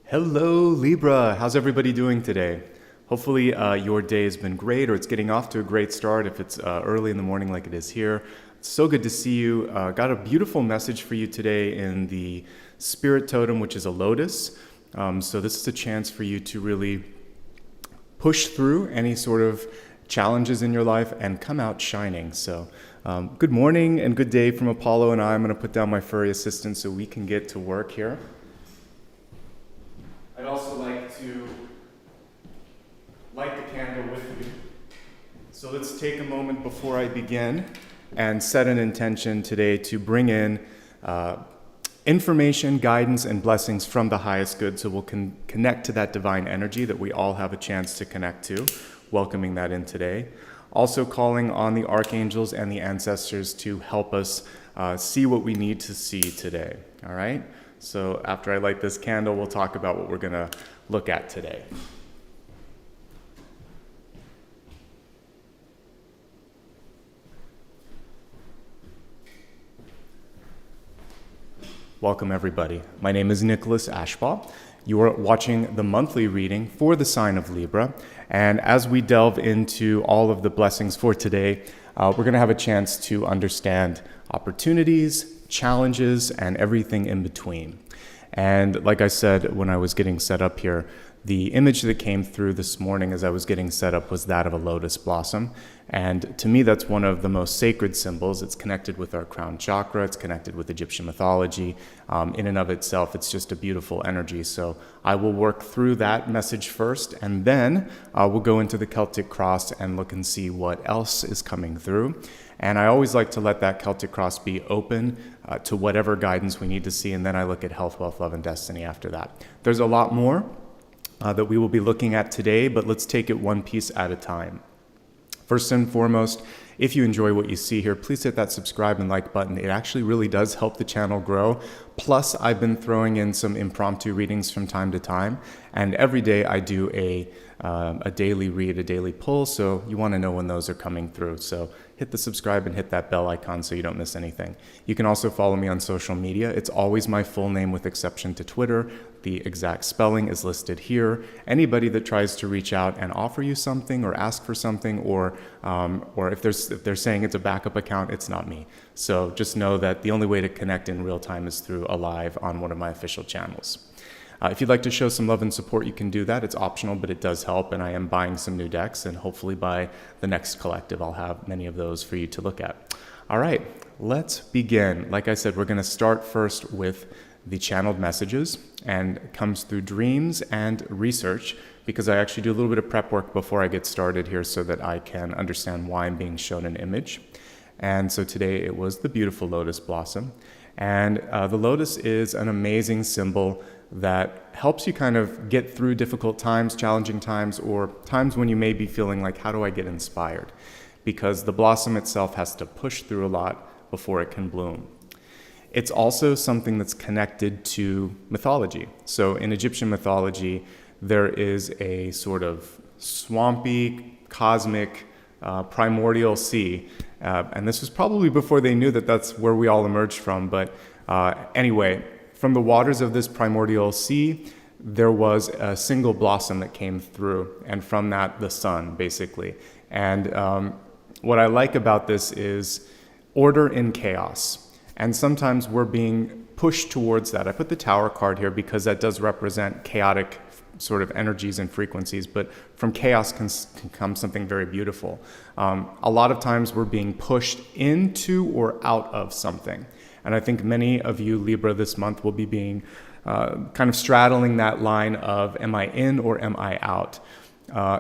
Hello, Libra. How's everybody doing today? Hopefully your day has been great, or it's getting off to a great start if it's early in the morning like it is here. It's so good to see you. Got a beautiful message for you today in the Spirit Totem, which is a Lotus. So this is a chance for you to really push through any sort of challenges in your life and come out shining. So good morning and good day from Apollo and I. I'm going to put down my furry assistant so we can get to work here. I'd also like to light the candle with you. So let's take a moment before I begin and set an intention today to bring in information, guidance, and blessings from the highest good, so we'll connect to that divine energy that we all have a chance to connect to, welcoming that in today. Also calling on the archangels and the ancestors to help us see what we need to see today, all right? So after I light this candle, we'll talk about what we're going to look at today. Welcome, everybody. My name is Nicholas Ashbaugh. You are watching the monthly reading for the sign of Libra. And as we delve into all of the blessings for today, we're going to have a chance to understand opportunities, challenges, and everything in between. And like I said when I was getting set up here, the image that came through this morning as I was getting set up was that of a lotus blossom. And to me, that's one of the most sacred symbols. It's connected with our crown chakra. It's connected with Egyptian mythology. In and of itself, it's just a beautiful energy. So I will work through that message first, and then we'll go into the Celtic Cross and look and see what else is coming through. And I always like to let that Celtic Cross be open to whatever guidance we need to see, and then I look at health, wealth, love, and destiny after that. There's a lot more that we will be looking at today, but let's take it one piece at a time. First and foremost, if you enjoy what you see here, please hit that subscribe and like button. It actually really does help the channel grow. Plus, I've been throwing in some impromptu readings from time to time, and every day I do a daily read, a daily pull, so you want to know when those are coming through. So hit the subscribe and hit that bell icon so you don't miss anything. You can also follow me on social media. It's always my full name with exception to Twitter. The exact spelling is listed here. Anybody that tries to reach out and offer you something or ask for something, or if they're saying it's a backup account, it's not me. So just know that the only way to connect in real time is through a live on one of my official channels. If you'd like to show some love and support, you can do that. It's optional, but it does help, and I am buying some new decks, and hopefully by the next collective, I'll have many of those for you to look at. All right, let's begin. Like I said, we're going to start first with the channeled messages, and it comes through dreams and research, because I actually do a little bit of prep work before I get started here so that I can understand why I'm being shown an image. And so today it was the beautiful lotus blossom. And the lotus is an amazing symbol that helps you kind of get through difficult times, challenging times, or times when you may be feeling like, how do I get inspired? Because the blossom itself has to push through a lot before it can bloom. It's also something that's connected to mythology. So in Egyptian mythology, there is a sort of swampy, cosmic, primordial sea. And this was probably before they knew that that's where we all emerged from. But anyway, from the waters of this primordial sea, there was a single blossom that came through, and from that, the sun, basically. And what I like about this is order in chaos. And sometimes we're being pushed towards that. I put the Tower card here because that does represent chaotic sort of energies and frequencies, but from chaos can come something very beautiful. A lot of times we're being pushed into or out of something. And I think many of you Libra this month will be being kind of straddling that line of, am I in or am I out?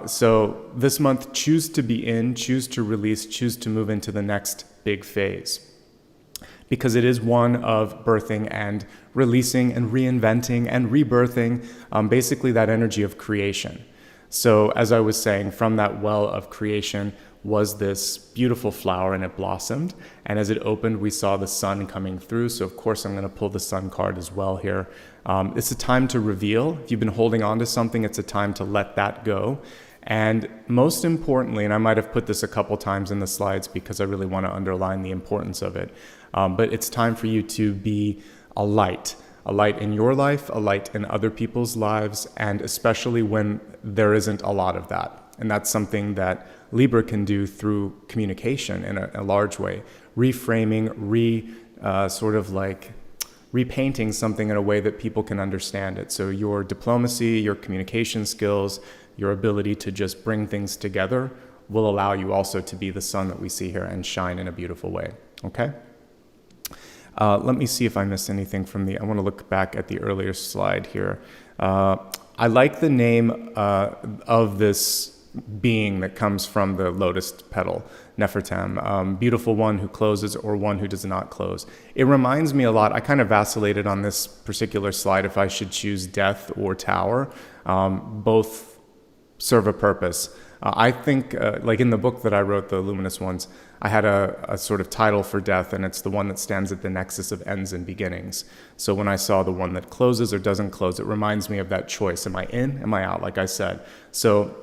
So this month, choose to be in, choose to release, choose to move into the next big phase. Because it is one of birthing and releasing and reinventing and rebirthing, basically that energy of creation. So as I was saying, from that well of creation was this beautiful flower, and it blossomed. And as it opened, we saw the sun coming through. So of course, I'm going to pull the sun card as well here. It's a time to reveal. If you've been holding on to something, it's a time to let that go. And most importantly, and I might have put this a couple times in the slides because I really want to underline the importance of it, but it's time for you to be a light, a light in your life, a light in other people's lives, and especially when there isn't a lot of that. And that's something that Libra can do through communication in a large way, reframing, repainting something in a way that people can understand it. So your diplomacy, your communication skills, your ability to just bring things together will allow you also to be the sun that we see here and shine in a beautiful way, okay? Let me see if I missed anything from I want to look back at the earlier slide here. I like the name of this being that comes from the lotus petal, Nefertam, beautiful one who closes or one who does not close. It reminds me a lot, I kind of vacillated on this particular slide if I should choose death or tower. Both serve a purpose. I think, like in the book that I wrote, the Luminous Ones, I had a sort of title for death, and it's the one that stands at the nexus of ends and beginnings. So when I saw the one that closes or doesn't close, it reminds me of that choice. Am I in? Am I out? Like I said. So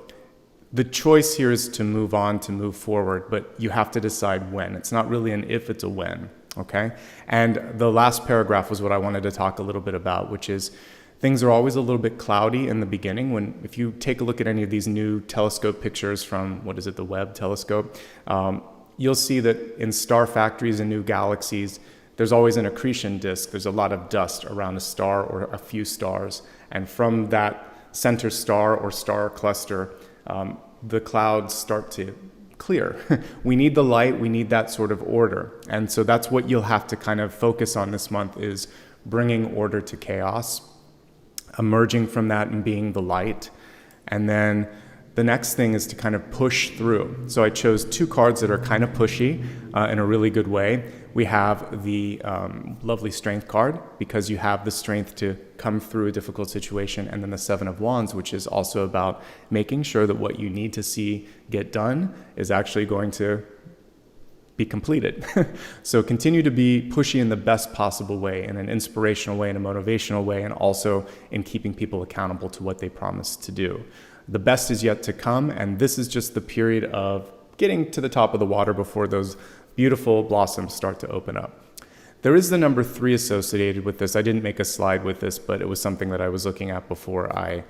the choice here is to move on, to move forward, but you have to decide when. It's not really an if, it's a when, okay? And the last paragraph was what I wanted to talk a little bit about, which is things are always a little bit cloudy in the beginning. If you take a look at any of these new telescope pictures from, the Webb telescope, you'll see that in star factories and new galaxies, there's always an accretion disk. There's a lot of dust around a star or a few stars. And from that center star or star cluster, the clouds start to clear. We need the light, we need that sort of order. And so that's what you'll have to kind of focus on this month, is bringing order to chaos, emerging from that and being the light. And then the next thing is to kind of push through. So I chose two cards that are kind of pushy in a really good way. We have the lovely Strength card, because you have the strength to come through a difficult situation, and then the Seven of Wands, which is also about making sure that what you need to see get done is actually going to be completed. So continue to be pushy in the best possible way, in an inspirational way, in a motivational way, and also in keeping people accountable to what they promised to do. The best is yet to come, and this is just the period of getting to the top of the water before those beautiful blossoms start to open up. There is the number 3 associated with this. I didn't make a slide with this, but it was something that I was looking at before I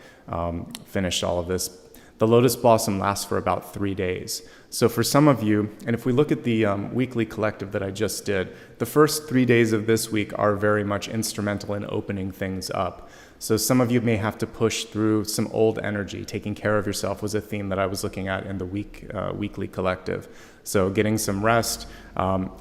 finished all of this. The lotus blossom lasts for about 3 days. So for some of you, and if we look at the weekly collective that I just did, the first 3 days of this week are very much instrumental in opening things up. So some of you may have to push through some old energy. Taking care of yourself was a theme that I was looking at in the weekly collective. So getting some rest,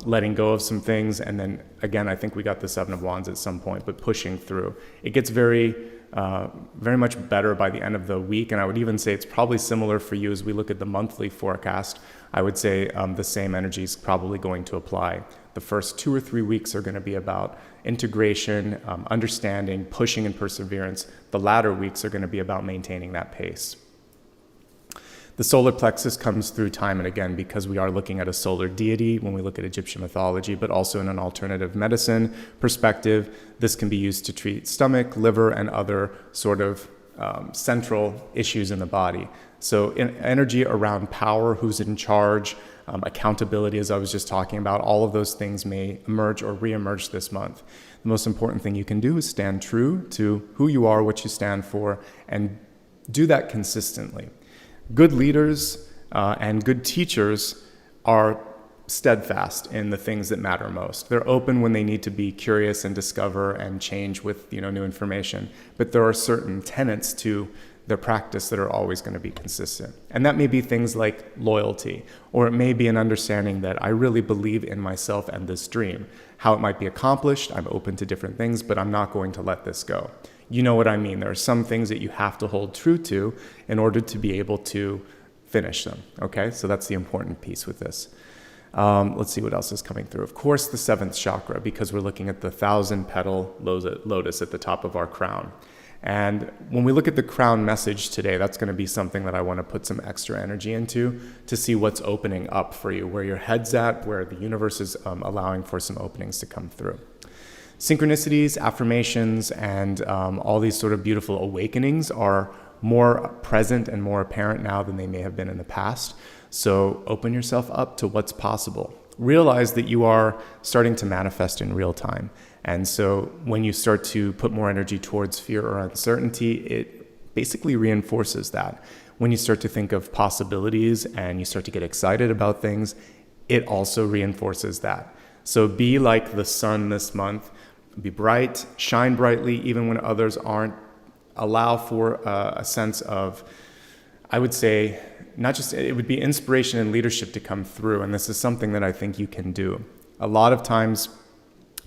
letting go of some things, and then again, I think we got the Seven of Wands at some point, but pushing through. It gets very much better by the end of the week, and I would even say it's probably similar for you as we look at the monthly forecast. I would say the same energy is probably going to apply. The first 2 or 3 weeks are going to be about integration, understanding, pushing, and perseverance. The latter weeks are going to be about maintaining that pace. The solar plexus comes through time and again because we are looking at a solar deity when we look at Egyptian mythology, but also in an alternative medicine perspective. This can be used to treat stomach, liver, and other sort of central issues in the body. So energy around power, who's in charge, accountability, as I was just talking about, all of those things may emerge or reemerge this month. The most important thing you can do is stand true to who you are, what you stand for, and do that consistently. Good leaders and good teachers are steadfast in the things that matter most. They're open when they need to be curious and discover and change with new information. But there are certain tenets to their practice that are always going to be consistent. And that may be things like loyalty, or it may be an understanding that I really believe in myself and this dream. How it might be accomplished, I'm open to different things, but I'm not going to let this go. You know what I mean? There are some things that you have to hold true to in order to be able to finish them, okay? So that's the important piece with this. Let's see what else is coming through. Of course, the 7th chakra, because we're looking at the 1,000-petal lotus at the top of our crown. And when we look at the crown message today, that's going to be something that I want to put some extra energy into to see what's opening up for you, where your head's at, where the universe is allowing for some openings to come through. Synchronicities, affirmations, and all these sort of beautiful awakenings are more present and more apparent now than they may have been in the past. So open yourself up to what's possible. Realize that you are starting to manifest in real time. And so when you start to put more energy towards fear or uncertainty, it basically reinforces that. When you start to think of possibilities and you start to get excited about things, it also reinforces that. So be like the sun this month. Be bright, shine brightly, even when others aren't. Allow for a sense of, I would say, not just, it would be inspiration and leadership to come through. And this is something that I think you can do. A lot of times,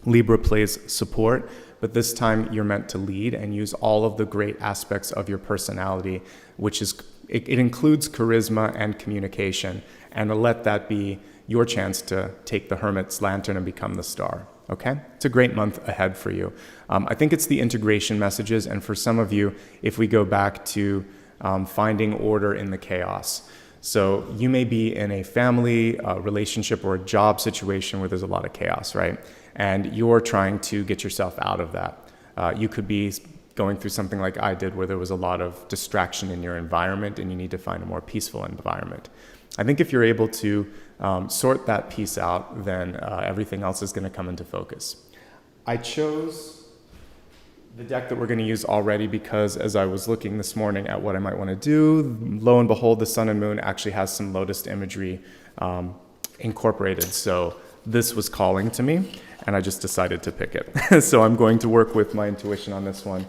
Libra plays support, but this time you're meant to lead and use all of the great aspects of your personality, which is, it includes charisma and communication, and let that be your chance to take the hermit's lantern and become the star. Okay? It's a great month ahead for you. I think it's the integration messages, and for some of you, if we go back to finding order in the chaos. So you may be in a family, relationship, or a job situation where there's a lot of chaos, right? And you're trying to get yourself out of that. You could be going through something like I did, where there was a lot of distraction in your environment and you need to find a more peaceful environment. I think if you're able to sort that piece out, then everything else is going to come into focus. I chose the deck that we're going to use already because as I was looking this morning at what I might want to do, lo and behold, the sun and moon actually has some Lotus imagery incorporated. So this was calling to me, and I just decided to pick it. So I'm going to work with my intuition on this one,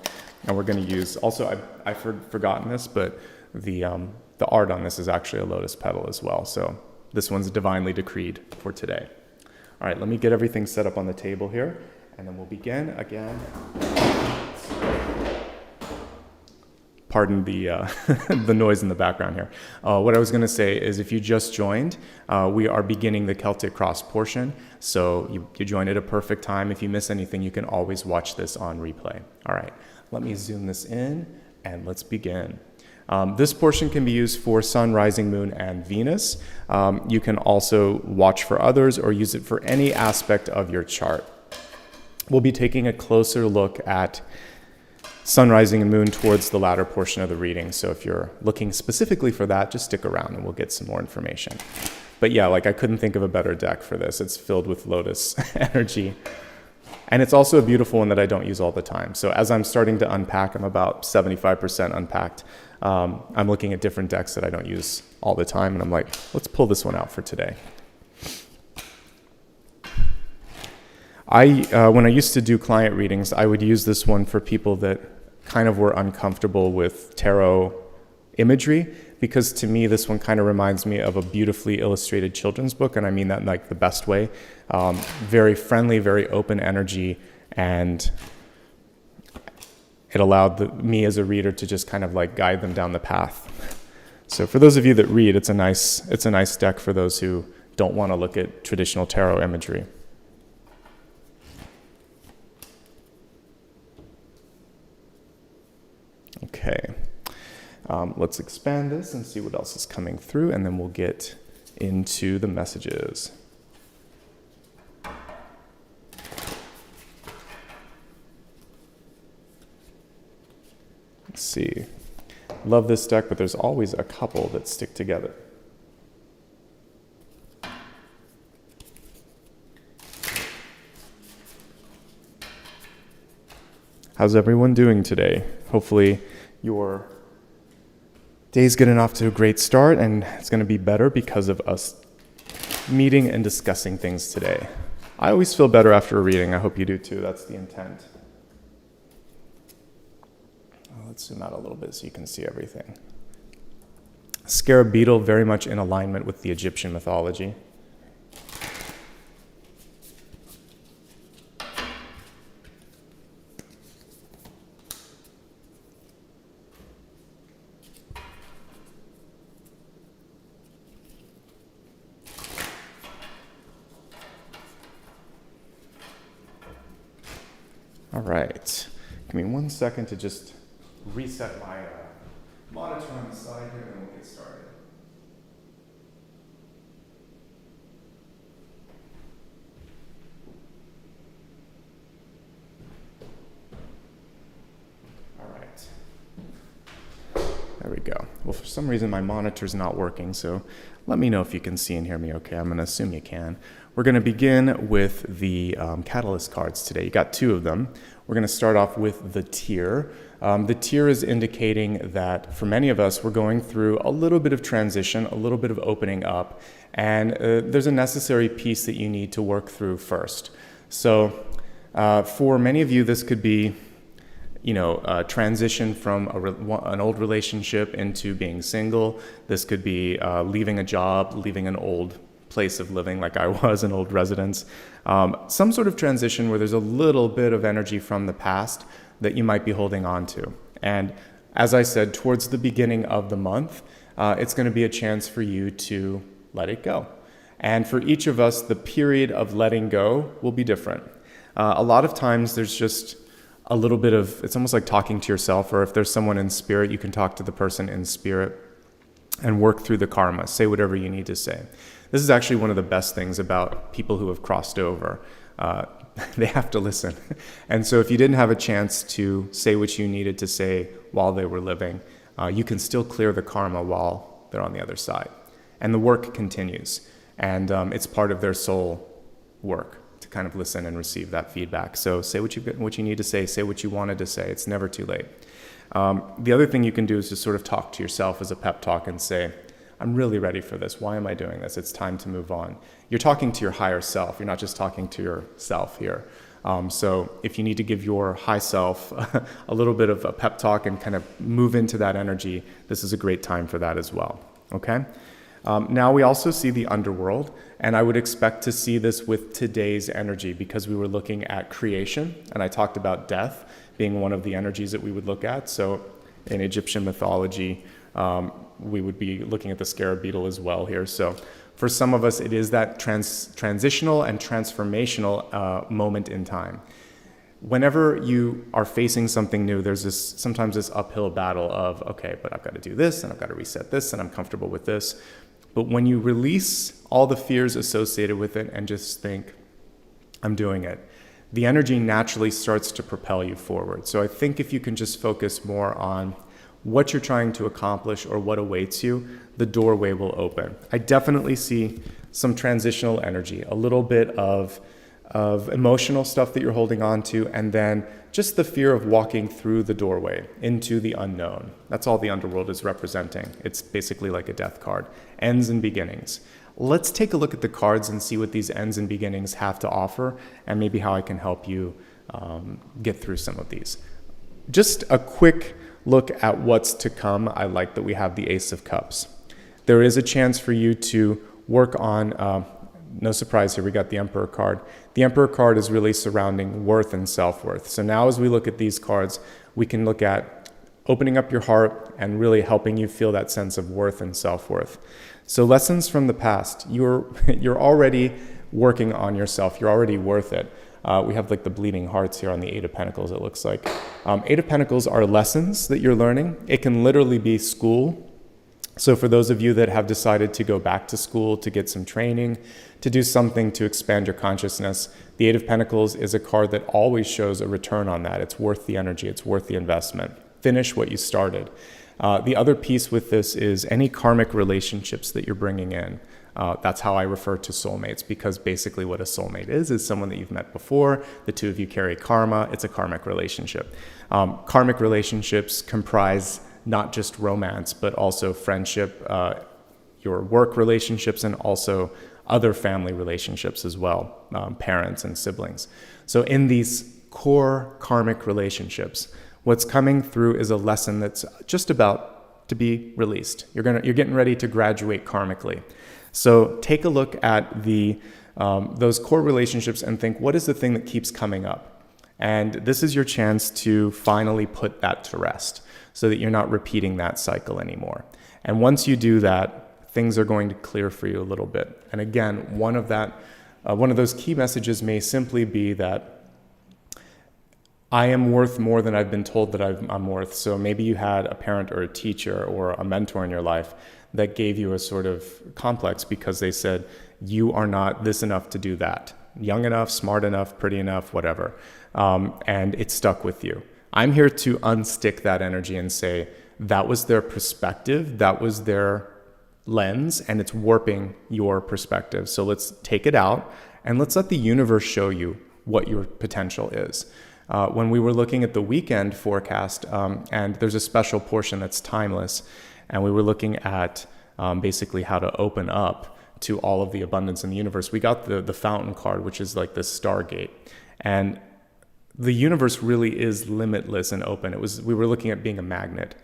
and we're going to use, also I've forgotten this, but the art on this is actually a lotus petal as well. So this one's divinely decreed for today. All right, let me get everything set up on the table here, and then we'll begin again. Pardon the the noise in the background here. What I was going to say is if you just joined, we are beginning the Celtic Cross portion. So you joined at a perfect time. If you miss anything, you can always watch this on replay. All right, let me zoom this in and let's begin. This portion can be used for Sun, Rising, Moon, and Venus. You can also watch for others or use it for any aspect of your chart. We'll be taking a closer look at Sun, Rising, and Moon towards the latter portion of the reading. So if you're looking specifically for that, just stick around and we'll get some more information. But yeah, like I couldn't think of a better deck for this. It's filled with Lotus energy. And it's also a beautiful one that I don't use all the time. So as I'm starting to unpack, I'm about 75% unpacked. I'm looking at different decks that I don't use all the time, and I'm like, let's pull this one out for today. When I used to do client readings, I would use this one for people that kind of were uncomfortable with tarot imagery, because to me, this one kind of reminds me of a beautifully illustrated children's book, and I mean that in like the best way. Very friendly, very open energy, and it allowed me as a reader to just kind of like guide them down the path. So for those of you that read, it's a nice deck for those who don't want to look at traditional tarot imagery. Okay, let's expand this and see what else is coming through, and then we'll get into the messages. Let's see. Love this deck, but there's always a couple that stick together. How's everyone doing today? Hopefully your day's getting off to a great start, and it's going to be better because of us meeting and discussing things today. I always feel better after a reading. I hope you do too. That's the intent. Let's zoom out a little bit so you can see everything. Scarab beetle, very much in alignment with the Egyptian mythology. All right, give me 1 second to just reset my monitor on the side here, and then we'll get started. All right. There we go. We'll some reason my monitor's not working, so let me know if you can see and hear me okay. I'm going to assume you can. We're going to begin with the catalyst cards today. You got 2 of them. We're going to start off with the tear. The tear is indicating that for many of us, we're going through a little bit of transition, a little bit of opening up, and there's a necessary piece that you need to work through first. So for many of you, this could be a transition from an old relationship into being single. This could be leaving a job, leaving an old place of living like I was, an old residence. Some sort of transition where there's a little bit of energy from the past that you might be holding on to. And as I said, towards the beginning of the month, it's going to be a chance for you to let it go. And for each of us, the period of letting go will be different. A lot of times there's just a little bit of, it's almost like talking to yourself, or if there's someone in spirit, you can talk to the person in spirit and work through the karma, say whatever you need to say. This is actually one of the best things about people who have crossed over. They have to listen. And so if you didn't have a chance to say what you needed to say while they were living, you can still clear the karma while they're on the other side. And the work continues. And it's part of their soul work to kind of listen and receive that feedback. So say what you need to say what you wanted to say. It's never too late. The other thing you can do is just sort of talk to yourself as a pep talk and say, I'm really ready for this. Why am I doing this? It's time to move on. You're talking to your higher self. You're not just talking to yourself here. So if you need to give your high self a little bit of a pep talk and kind of move into that energy, this is a great time for that as well. Okay? Now we also see the underworld, and I would expect to see this with today's energy because we were looking at creation, and I talked about death being one of the energies that we would look at. So in Egyptian mythology, we would be looking at the scarab beetle as well here. So for some of us, it is that transitional and transformational moment in time. Whenever you are facing something new, there's sometimes this uphill battle of, okay, but I've got to do this, and I've got to reset this, and I'm comfortable with this. But when you release all the fears associated with it and just think, I'm doing it, the energy naturally starts to propel you forward. So I think if you can just focus more on what you're trying to accomplish or what awaits you, the doorway will open. I definitely see some transitional energy, a little bit of emotional stuff that you're holding on to, and then just the fear of walking through the doorway into the unknown. That's all the underworld is representing. It's basically like a death card. Ends and beginnings. Let's take a look at the cards and see what these ends and beginnings have to offer, and maybe how I can help you get through some of these. Just a quick look at what's to come. I like that we have the Ace of Cups. There is a chance for you to work on, no surprise here, we got the Emperor card. The Emperor card is really surrounding worth and self-worth. So now as we look at these cards, we can look at opening up your heart and really helping you feel that sense of worth and self-worth. So lessons from the past, you're already working on yourself. You're already worth it. We have like the bleeding hearts here on the Eight of Pentacles, it looks like. Eight of Pentacles are lessons that you're learning. It can literally be school. So for those of you that have decided to go back to school, to get some training, to do something to expand your consciousness, the Eight of Pentacles is a card that always shows a return on that. It's worth the energy. It's worth the investment. Finish what you started. The other piece with this is any karmic relationships that you're bringing in. That's how I refer to soulmates, because basically what a soulmate is someone that you've met before. The two of you carry karma. It's a karmic relationship. Karmic relationships comprise not just romance, but also friendship, your work relationships, and also other family relationships as well, parents and siblings. So in these core karmic relationships, what's coming through is a lesson that's just about to be released. You're getting ready to graduate karmically. So take a look at those core relationships and think, what is the thing that keeps coming up? And this is your chance to finally put that to rest so that you're not repeating that cycle anymore. And once you do that, things are going to clear for you a little bit. And again, one of those key messages may simply be that I am worth more than I've been told that I'm worth. So maybe you had a parent or a teacher or a mentor in your life that gave you a sort of complex because they said, you are not this enough to do that. Young enough, smart enough, pretty enough, whatever. And it stuck with you. I'm here to unstick that energy and say, that was their perspective, that was their lens, and it's warping your perspective. So let's take it out and let's let the universe show you what your potential is. When we were looking at the weekend forecast, and there's a special portion that's timeless, and we were looking at basically how to open up to all of the abundance in the universe, we got the fountain card, which is like the stargate. And the universe really is limitless and open. We were looking at being a magnet.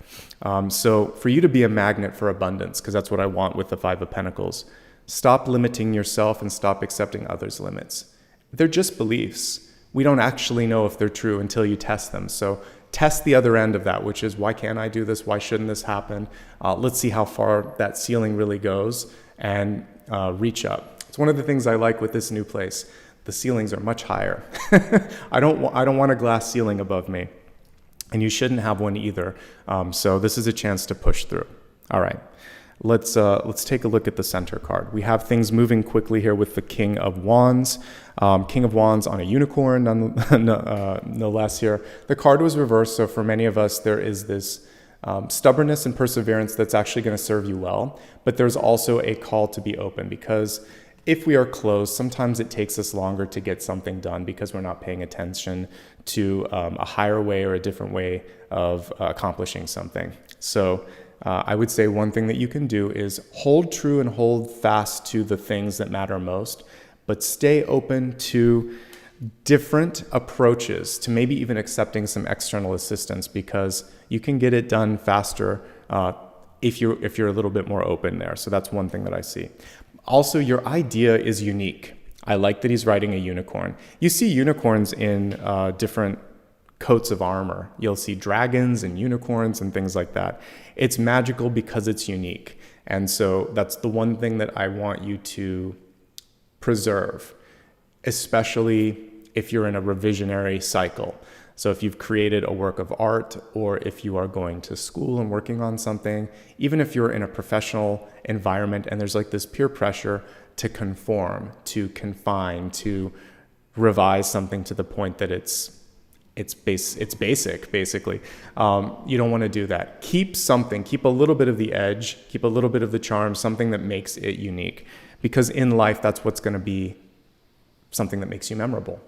So for you to be a magnet for abundance, because that's what I want with the Five of Pentacles, stop limiting yourself and stop accepting others' limits. They're just beliefs. We don't actually know if they're true until you test them. So test the other end of that, which is, why can't I do this? Why shouldn't this happen? Let's see how far that ceiling really goes, and reach up. It's one of the things I like with this new place. The ceilings are much higher. I don't want a glass ceiling above me, and you shouldn't have one either. So this is a chance to push through. All right, let's take a look at the center card. We have things moving quickly here with the King of Wands. King of Wands on a unicorn, no less here. The card was reversed, so for many of us, there is this stubbornness and perseverance that's actually going to serve you well. But there's also a call to be open, because if we are closed, sometimes it takes us longer to get something done because we're not paying attention to a higher way or a different way of accomplishing something. So I would say one thing that you can do is hold true and hold fast to the things that matter most, but stay open to different approaches, to maybe even accepting some external assistance, because you can get it done faster if you're a little bit more open there. So that's one thing that I see. Also, your idea is unique. I like that he's riding a unicorn. You see unicorns in different coats of armor. You'll see dragons and unicorns and things like that. It's magical because it's unique. And so that's the one thing that I want you to preserve, especially if you're in a revisionary cycle. So if you've created a work of art, or if you are going to school and working on something, even if you're in a professional environment and there's like this peer pressure to conform, to confine, to revise something to the point that it's basic, basically. You don't want to do that. Keep a little bit of the edge, keep a little bit of the charm, something that makes it unique. Because in life, that's what's going to be something that makes you memorable.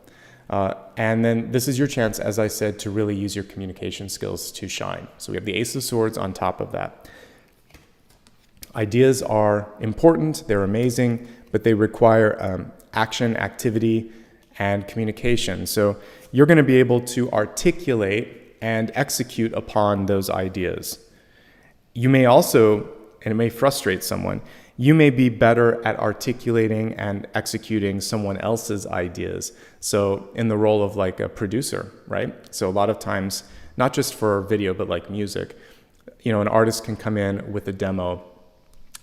And then this is your chance, as I said, to really use your communication skills to shine. So we have the Ace of Swords on top of that. Ideas are important, they're amazing, but they require action, activity, and communication. So you're going to be able to articulate and execute upon those ideas. You may also, and it may frustrate someone, you may be better at articulating and executing someone else's ideas. So in the role of like a producer, right? So a lot of times, not just for video, but like music, an artist can come in with a demo.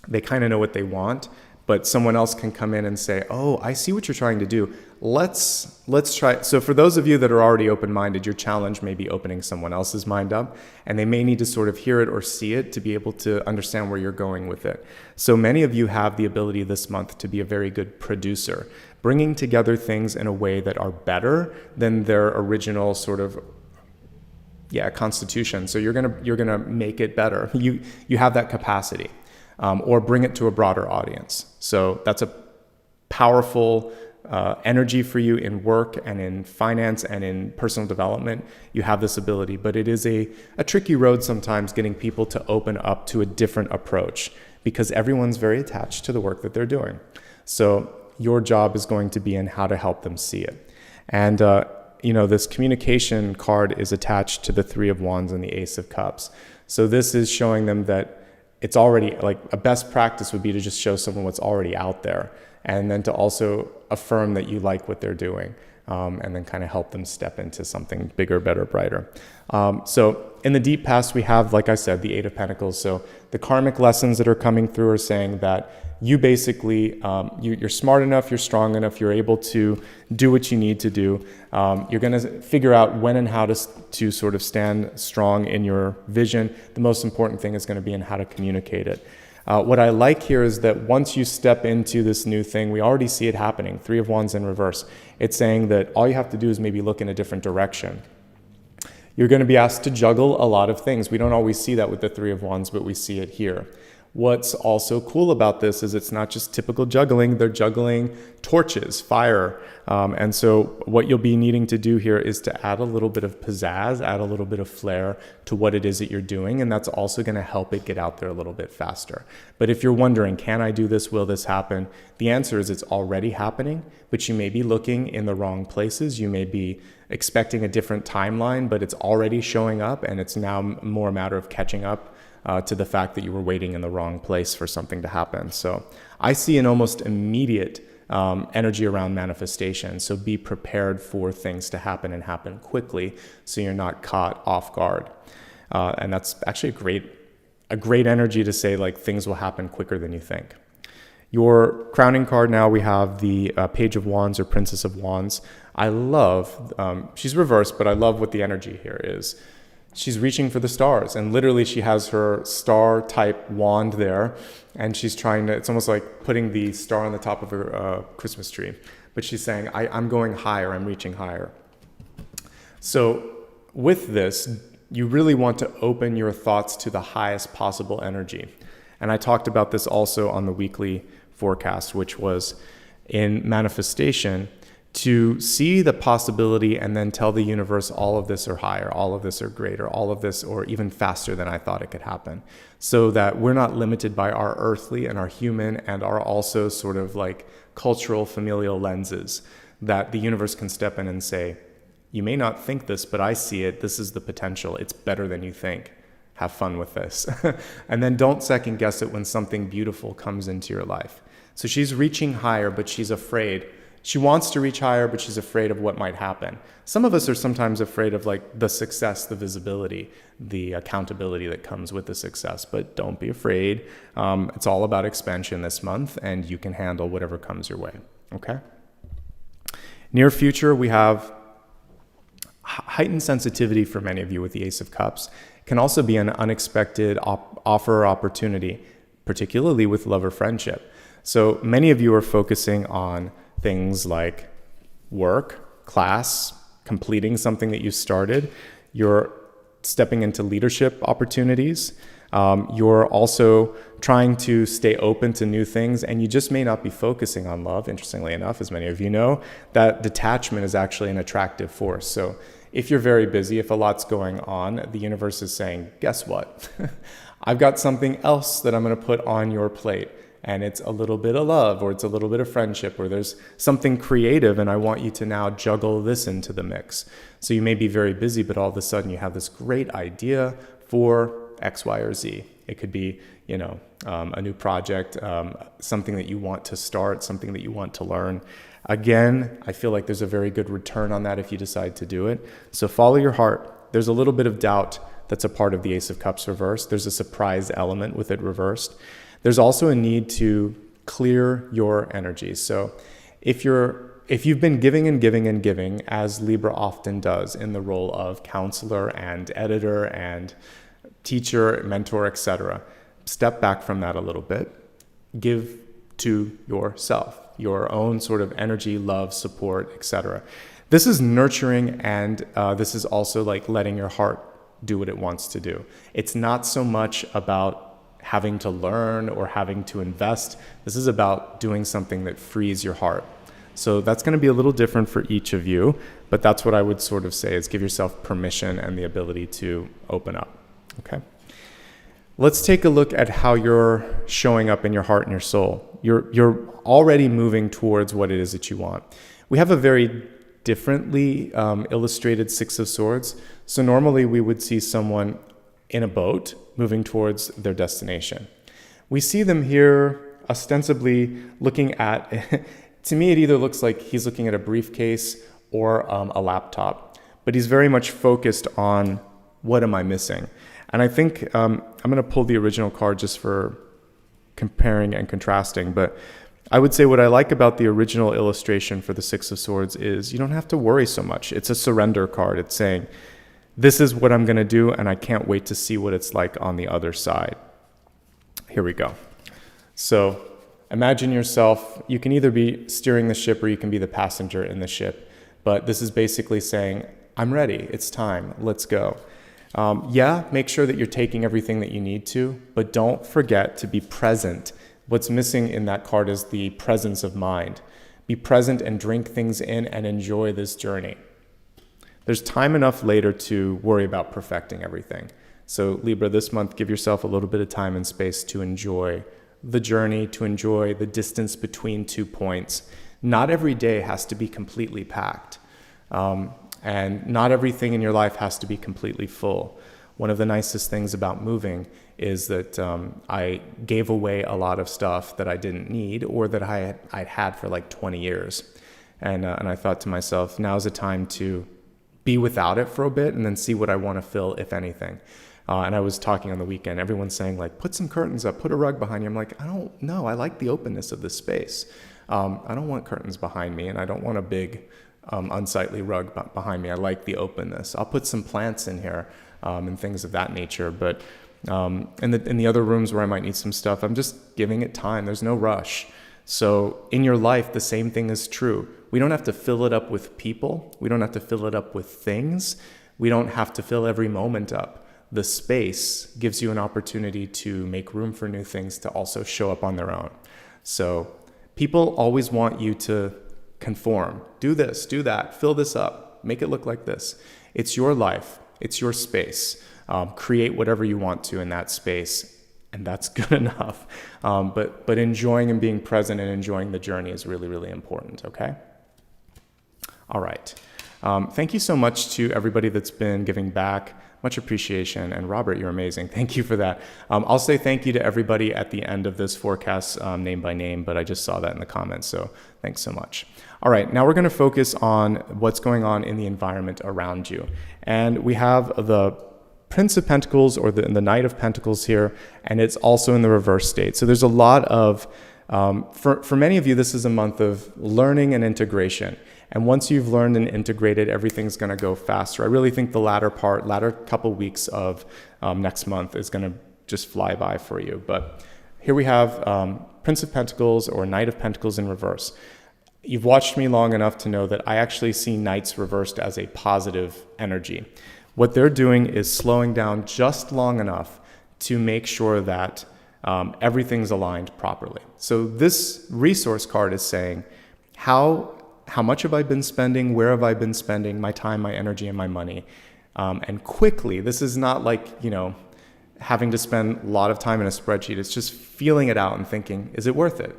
They kind of know what they want, but someone else can come in and say, oh, I see what you're trying to do. Let's try. So for those of you that are already open-minded, your challenge may be opening someone else's mind up, and they may need to sort of hear it or see it to be able to understand where you're going with it. So many of you have the ability this month to be a very good producer, bringing together things in a way that are better than their original sort of constitution. So you're gonna make it better. You have that capacity, or bring it to a broader audience. So that's a powerful energy for you in work and in finance and in personal development. You have this ability, but it is a tricky road sometimes getting people to open up to a different approach, because everyone's very attached to the work that they're doing. So your job is going to be in how to help them see it. And this communication card is attached to the Three of Wands and the Ace of Cups. So this is showing them that it's already, like, a best practice would be to just show someone what's already out there, and then to also affirm that you like what they're doing, and then kind of help them step into something bigger, better, brighter. So in the deep past, we have, like I said, the Eight of Pentacles. So the karmic lessons that are coming through are saying that you basically, you're smart enough, you're strong enough, you're able to do what you need to do. You're going to figure out when and how to sort of stand strong in your vision. The most important thing is going to be in how to communicate it. What I like here is that once you step into this new thing, we already see it happening. Three of Wands in reverse. It's saying that all you have to do is maybe look in a different direction. You're going to be asked to juggle a lot of things. We don't always see that with the Three of Wands, but we see it here. What's also cool about this is it's not just typical juggling. They're juggling torches, fire. And so what you'll be needing to do here is to add a little bit of pizzazz, add a little bit of flair to what it is that you're doing. And that's also going to help it get out there a little bit faster. But if you're wondering, can I do this? Will this happen? The answer is it's already happening, but you may be looking in the wrong places. You may be expecting a different timeline, but it's already showing up. And it's now more a matter of catching up to the fact that you were waiting in the wrong place for something to happen. So I see an almost immediate energy around manifestation. So be prepared for things to happen and happen quickly so you're not caught off guard. And that's actually a great energy to say, like, things will happen quicker than you think. Your crowning card now, we have the Page of Wands or Princess of Wands. I love, she's reversed, but I love what the energy here is. She's reaching for the stars, and literally she has her star type wand there, and she's trying to, it's almost like putting the star on the top of her Christmas tree, but she's saying, I'm going higher, I'm reaching higher. So with this, you really want to open your thoughts to the highest possible energy. And I talked about this also on the weekly forecast, which was in manifestation, to see the possibility and then tell the universe all of this or higher, all of this or greater, all of this or even faster than I thought it could happen, so that we're not limited by our earthly and our human and our also sort of like cultural familial lenses, that the universe can step in and say, you may not think this, but I see it. This is the potential. It's better than you think. Have fun with this. And then don't second guess it when something beautiful comes into your life. So she's reaching higher, but she's afraid. She wants to reach higher, but she's afraid of what might happen. Some of us are sometimes afraid of like the success, the visibility, the accountability that comes with the success, but don't be afraid. It's all about expansion this month, and you can handle whatever comes your way, okay? Near future, we have heightened sensitivity for many of you with the Ace of Cups. It can also be an unexpected offer or opportunity, particularly with love or friendship. So many of you are focusing on things like work, class, completing something that you started. You're stepping into leadership opportunities. You're also trying to stay open to new things, and you just may not be focusing on love. Interestingly enough, as many of you know, that detachment is actually an attractive force. So if you're very busy, if a lot's going on, the universe is saying, guess what? I've got something else that I'm going to put on your plate. And it's a little bit of love, or it's a little bit of friendship, or there's something creative, and I want you to now juggle this into the mix. So you may be very busy, but all of a sudden you have this great idea for X, Y, or Z. It could be, a new project, something that you want to start, something that you want to learn. Again, I feel like there's a very good return on that if you decide to do it. So follow your heart. There's a little bit of doubt that's a part of the Ace of Cups reversed. There's a surprise element with it reversed. There's also a need to clear your energy. So if you've been giving and giving and giving, as Libra often does in the role of counselor and editor and teacher, mentor, etc., step back from that a little bit. Give to yourself, your own sort of energy, love, support, etc. This is nurturing, and this is also like letting your heart do what it wants to do. It's not so much about having to learn or having to invest. This is about doing something that frees your heart. So that's going to be a little different for each of you, but that's what I would sort of say is give yourself permission and the ability to open up. Okay. Let's take a look at how you're showing up in your heart and your soul. You're already moving towards what it is that you want. We have a very differently illustrated Six of Swords. So normally we would see someone in a boat moving towards their destination. We see them here ostensibly looking at, to me it either looks like he's looking at a briefcase or a laptop, but he's very much focused on what am I missing? And I think I'm going to pull the original card just for comparing and contrasting, but I would say what I like about the original illustration for the Six of Swords is you don't have to worry so much. It's a surrender card. It's saying, this is what I'm going to do, and I can't wait to see what it's like on the other side. Here we go. So imagine yourself, you can either be steering the ship or you can be the passenger in the ship. But this is basically saying, I'm ready. It's time. Let's go. Make sure that you're taking everything that you need to, but don't forget to be present. What's missing in that card is the presence of mind. Be present and drink things in and enjoy this journey. There's time enough later to worry about perfecting everything. So Libra, this month, give yourself a little bit of time and space to enjoy the journey, to enjoy the distance between 2 points. Not every day has to be completely packed. And not everything in your life has to be completely full. One of the nicest things about moving is that I gave away a lot of stuff that I didn't need or that I'd had for like 20 years. And I thought to myself, now's the time to be without it for a bit and then see what I want to fill, if anything. And I was talking on the weekend, everyone's saying like, put some curtains up, put a rug behind you. I'm like, I don't know. I like the openness of this space. I don't want curtains behind me, and I don't want a big unsightly rug behind me. I like the openness. I'll put some plants in here and things of that nature. But in the other rooms where I might need some stuff, I'm just giving it time. There's no rush. So in your life, the same thing is true. We don't have to fill it up with people. We don't have to fill it up with things. We don't have to fill every moment up. The space gives you an opportunity to make room for new things to also show up on their own. So people always want you to conform. Do this, do that, fill this up, make it look like this. It's your life. It's your space. Create whatever you want to in that space, and that's good enough. But enjoying and being present and enjoying the journey is really, really important, okay? All right. Thank you so much to everybody that's been giving back. Much appreciation. And Robert, you're amazing. Thank you for that. I'll say thank you to everybody at the end of this forecast, name by name, but I just saw that in the comments, so thanks so much. All right, now we're going to focus on what's going on in the environment around you. And we have the Prince of Pentacles or the Knight of Pentacles here, and it's also in the reverse state. So there's a lot of, for many of you, this is a month of learning and integration. And once you've learned and integrated, everything's going to go faster. I really think the latter couple weeks of next month is going to just fly by for you. But here we have Prince of Pentacles or Knight of Pentacles in reverse. You've watched me long enough to know that I actually see Knights reversed as a positive energy. What they're doing is slowing down just long enough to make sure that everything's aligned properly. So this resource card is saying, how much have I been spending? Where have I been spending my time, my energy, and my money? And quickly, this is not like, having to spend a lot of time in a spreadsheet. It's just feeling it out and thinking, is it worth it?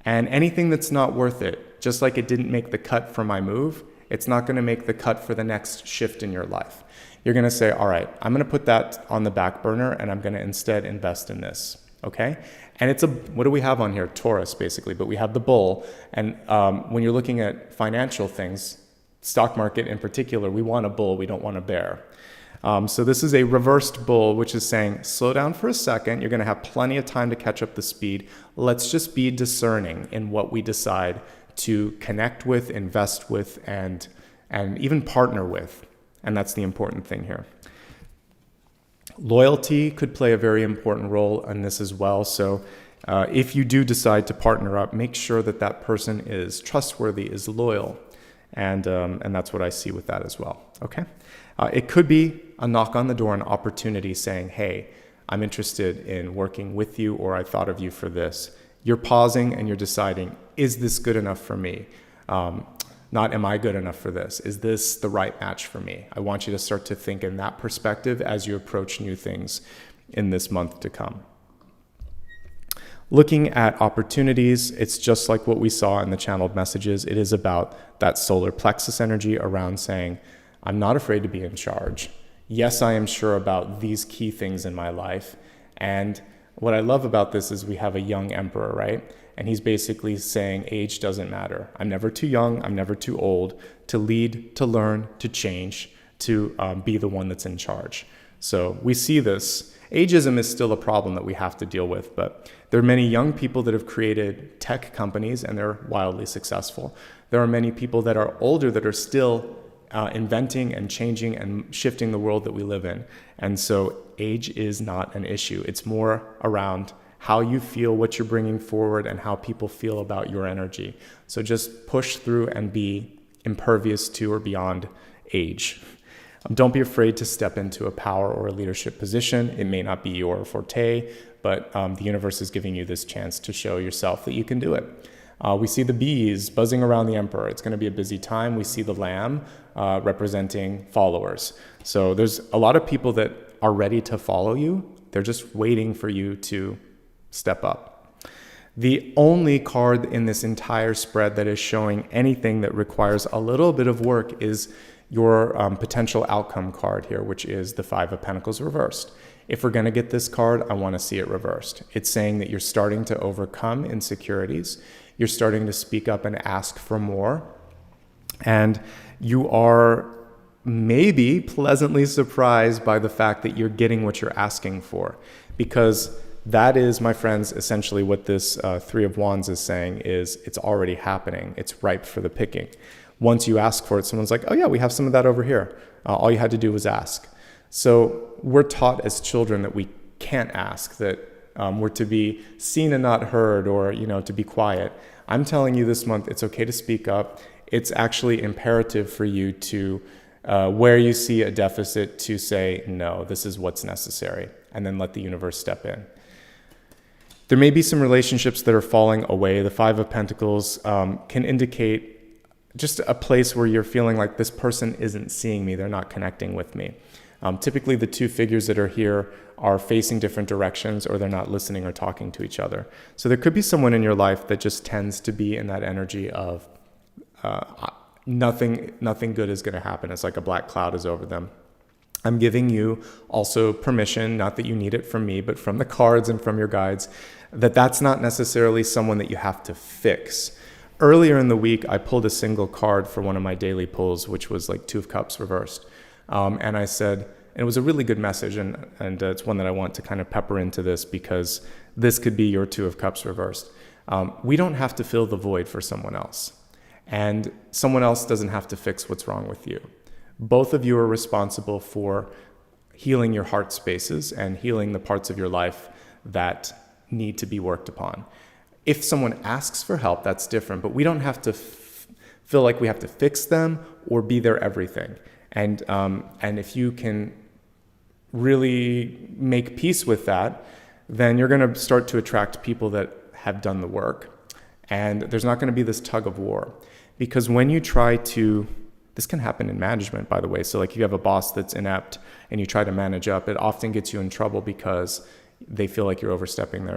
And anything that's not worth it, just like it didn't make the cut for my move, it's not going to make the cut for the next shift in your life. You're going to say, all right, I'm going to put that on the back burner and I'm going to instead invest in this. Okay? And what do we have on here? Taurus, basically, but we have the bull. And when you're looking at financial things, stock market in particular, we want a bull, we don't want a bear. So this is a reversed bull, which is saying, slow down for a second. You're going to have plenty of time to catch up the speed. Let's just be discerning in what we decide to connect with, invest with, and even partner with. And that's the important thing here. Loyalty could play a very important role in this as well. So if you do decide to partner up, make sure that that person is trustworthy, is loyal. And that's what I see with that as well. Okay. It could be a knock on the door, an opportunity saying, hey, I'm interested in working with you, or I thought of you for this. You're pausing and you're deciding, is this good enough for me? Not, am I good enough for this? Is this the right match for me? I want you to start to think in that perspective as you approach new things in this month to come. Looking at opportunities, it's just like what we saw in the channeled messages. It is about that solar plexus energy around saying, I'm not afraid to be in charge. Yes, I am sure about these key things in my life. And what I love about this is we have a young emperor, right? And he's basically saying age doesn't matter. I'm never too young. I'm never too old to lead, to learn, to change, to be the one that's in charge. So we see this. Ageism is still a problem that we have to deal with, but there are many young people that have created tech companies and they're wildly successful. There are many people that are older that are still inventing and changing and shifting the world that we live in. And so age is not an issue. It's more around how you feel, what you're bringing forward, and how people feel about your energy. So just push through and be impervious to or beyond age. Don't be afraid to step into a power or a leadership position. It may not be your forte, but the universe is giving you this chance to show yourself that you can do it. We see the bees buzzing around the emperor. It's going to be a busy time. We see the lamb representing followers. So there's a lot of people that are ready to follow you. They're just waiting for you to step up. The only card in this entire spread that is showing anything that requires a little bit of work is your potential outcome card here, which is the Five of Pentacles reversed. If we're going to get this card, I want to see it reversed. It's saying that you're starting to overcome insecurities. You're starting to speak up and ask for more. And you are maybe pleasantly surprised by the fact that you're getting what you're asking for. Because that is, my friends, essentially what this Three of Wands is saying is it's already happening. It's ripe for the picking. Once you ask for it, someone's like, oh yeah, we have some of that over here. All you had to do was ask. So we're taught as children that we can't ask, that we're to be seen and not heard, or, to be quiet. I'm telling you this month, it's okay to speak up. It's actually imperative for you to, where you see a deficit, to say, no, this is what's necessary, and then let the universe step in. There may be some relationships that are falling away. The Five of Pentacles can indicate just a place where you're feeling like this person isn't seeing me, they're not connecting with me. Typically the two figures that are here are facing different directions, or they're not listening or talking to each other. So there could be someone in your life that just tends to be in that energy of nothing good is going to happen. It's like a black cloud is over them. I'm giving you also permission, not that you need it from me, but from the cards and from your guides, that's not necessarily someone that you have to fix. Earlier in the week, I pulled a single card for one of my daily pulls, which was like Two of Cups reversed. And I said, and it was a really good message, and it's one that I want to kind of pepper into this, because this could be your Two of Cups reversed. We don't have to fill the void for someone else, and someone else doesn't have to fix what's wrong with you. Both of you are responsible for healing your heart spaces and healing the parts of your life that need to be worked upon. If someone asks for help, that's different, but we don't have to feel like we have to fix them or be their everything. And if you can really make peace with that, then you're going to start to attract people that have done the work. And there's not going to be this tug of war. Because when you try to, this can happen in management, by the way. So like if you have a boss that's inept and you try to manage up, it often gets you in trouble because they feel like you're overstepping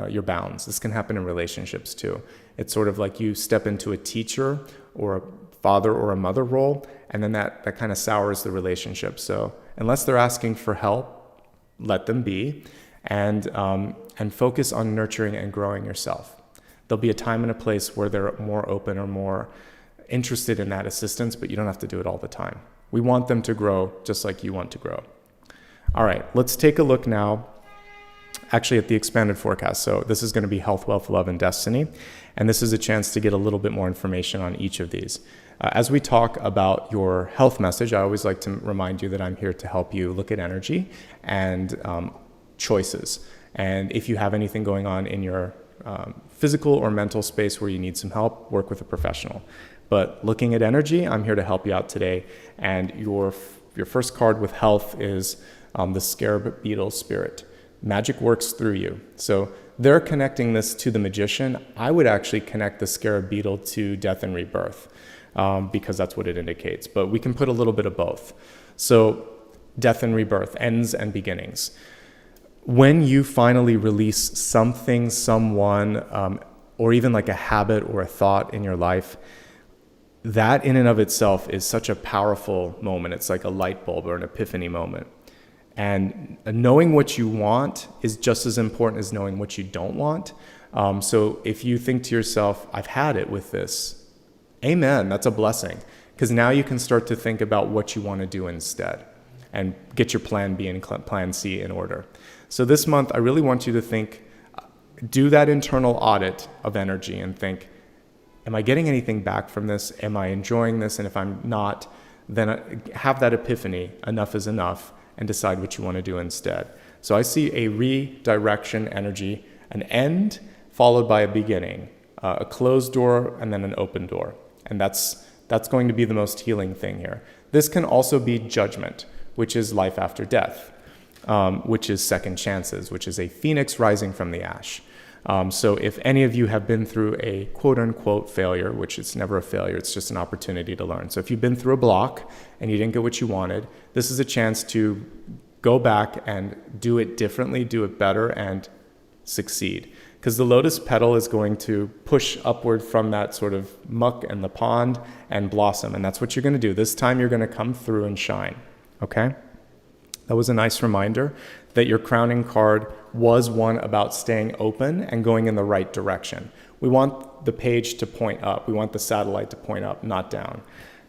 your bounds. This can happen in relationships too. It's sort of like you step into a teacher or a father or a mother role, and then that kind of sours the relationship. So unless they're asking for help, let them be, and focus on nurturing and growing yourself. There'll be a time and a place where they're more open or more interested in that assistance, but you don't have to do it all the time. We want them to grow just like you want to grow. All right, let's take a look now actually at the expanded forecast. So this is going to be health, wealth, love, and destiny. And this is a chance to get a little bit more information on each of these. As we talk about your health message, I always like to remind you that I'm here to help you look at energy and choices. And if you have anything going on in your physical or mental space where you need some help, work with a professional. But looking at energy, I'm here to help you out today. And your first card with health is the Scarab Beetle Spirit. Magic works through you. So they're connecting this to the magician. I would actually connect the Scarab Beetle to death and rebirth, because that's what it indicates. But we can put a little bit of both. So death and rebirth, ends and beginnings. When you finally release something, someone, or even like a habit or a thought in your life, that in and of itself is such a powerful moment. It's like a light bulb or an epiphany moment. And knowing what you want is just as important as knowing what you don't want. So if you think to yourself, I've had it with this, amen, that's a blessing. Because now you can start to think about what you want to do instead and get your plan B and plan C in order. So this month, I really want you to think, do that internal audit of energy and think, am I getting anything back from this? Am I enjoying this? And if I'm not, then have that epiphany, enough is enough, and decide what you want to do instead. So I see a redirection energy, an end followed by a beginning, a closed door and then an open door. And that's going to be the most healing thing here. This can also be judgment, which is life after death, which is second chances, which is a phoenix rising from the ash. So if any of you have been through a quote-unquote failure, which is never a failure, it's just an opportunity to learn. So if you've been through a block and you didn't get what you wanted, this is a chance to go back and do it differently, do it better, and succeed. Because the lotus petal is going to push upward from that sort of muck and the pond and blossom. And that's what you're going to do. This time you're going to come through and shine. Okay? That was a nice reminder that your crowning card was one about staying open and going in the right direction. We want the page to point up. We want the satellite to point up, not down.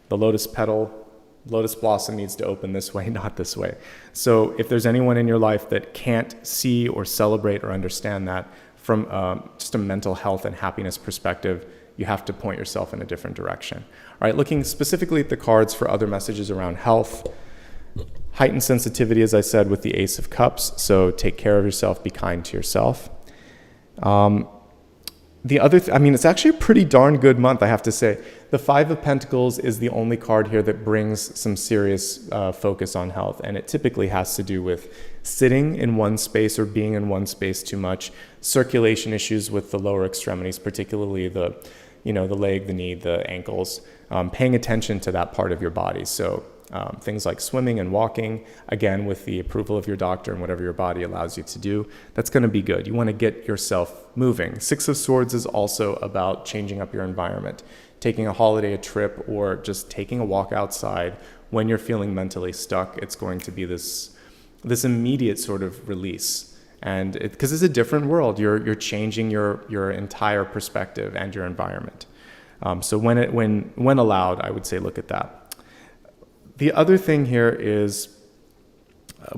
The lotus petal, lotus blossom needs to open this way, not this way. So if there's anyone in your life that can't see or celebrate or understand that from just a mental health and happiness perspective, you have to point yourself in a different direction. All right, looking specifically at the cards for other messages around health. Heightened sensitivity, as I said, with the Ace of Cups. So take care of yourself, be kind to yourself. The other, it's actually a pretty darn good month, I have to say. The Five of Pentacles is the only card here that brings some serious focus on health. And it typically has to do with sitting in one space or being in one space too much, circulation issues with the lower extremities, particularly the leg, the knee, the ankles, paying attention to that part of your body. So things like swimming and walking, again, with the approval of your doctor and whatever your body allows you to do, that's going to be good. You want to get yourself moving. Six of Swords is also about changing up your environment, taking a holiday, a trip, or just taking a walk outside when you're feeling mentally stuck. It's going to be this immediate sort of release. And because it's a different world, you're changing your entire perspective and your environment. So when allowed, I would say look at that. The other thing here is,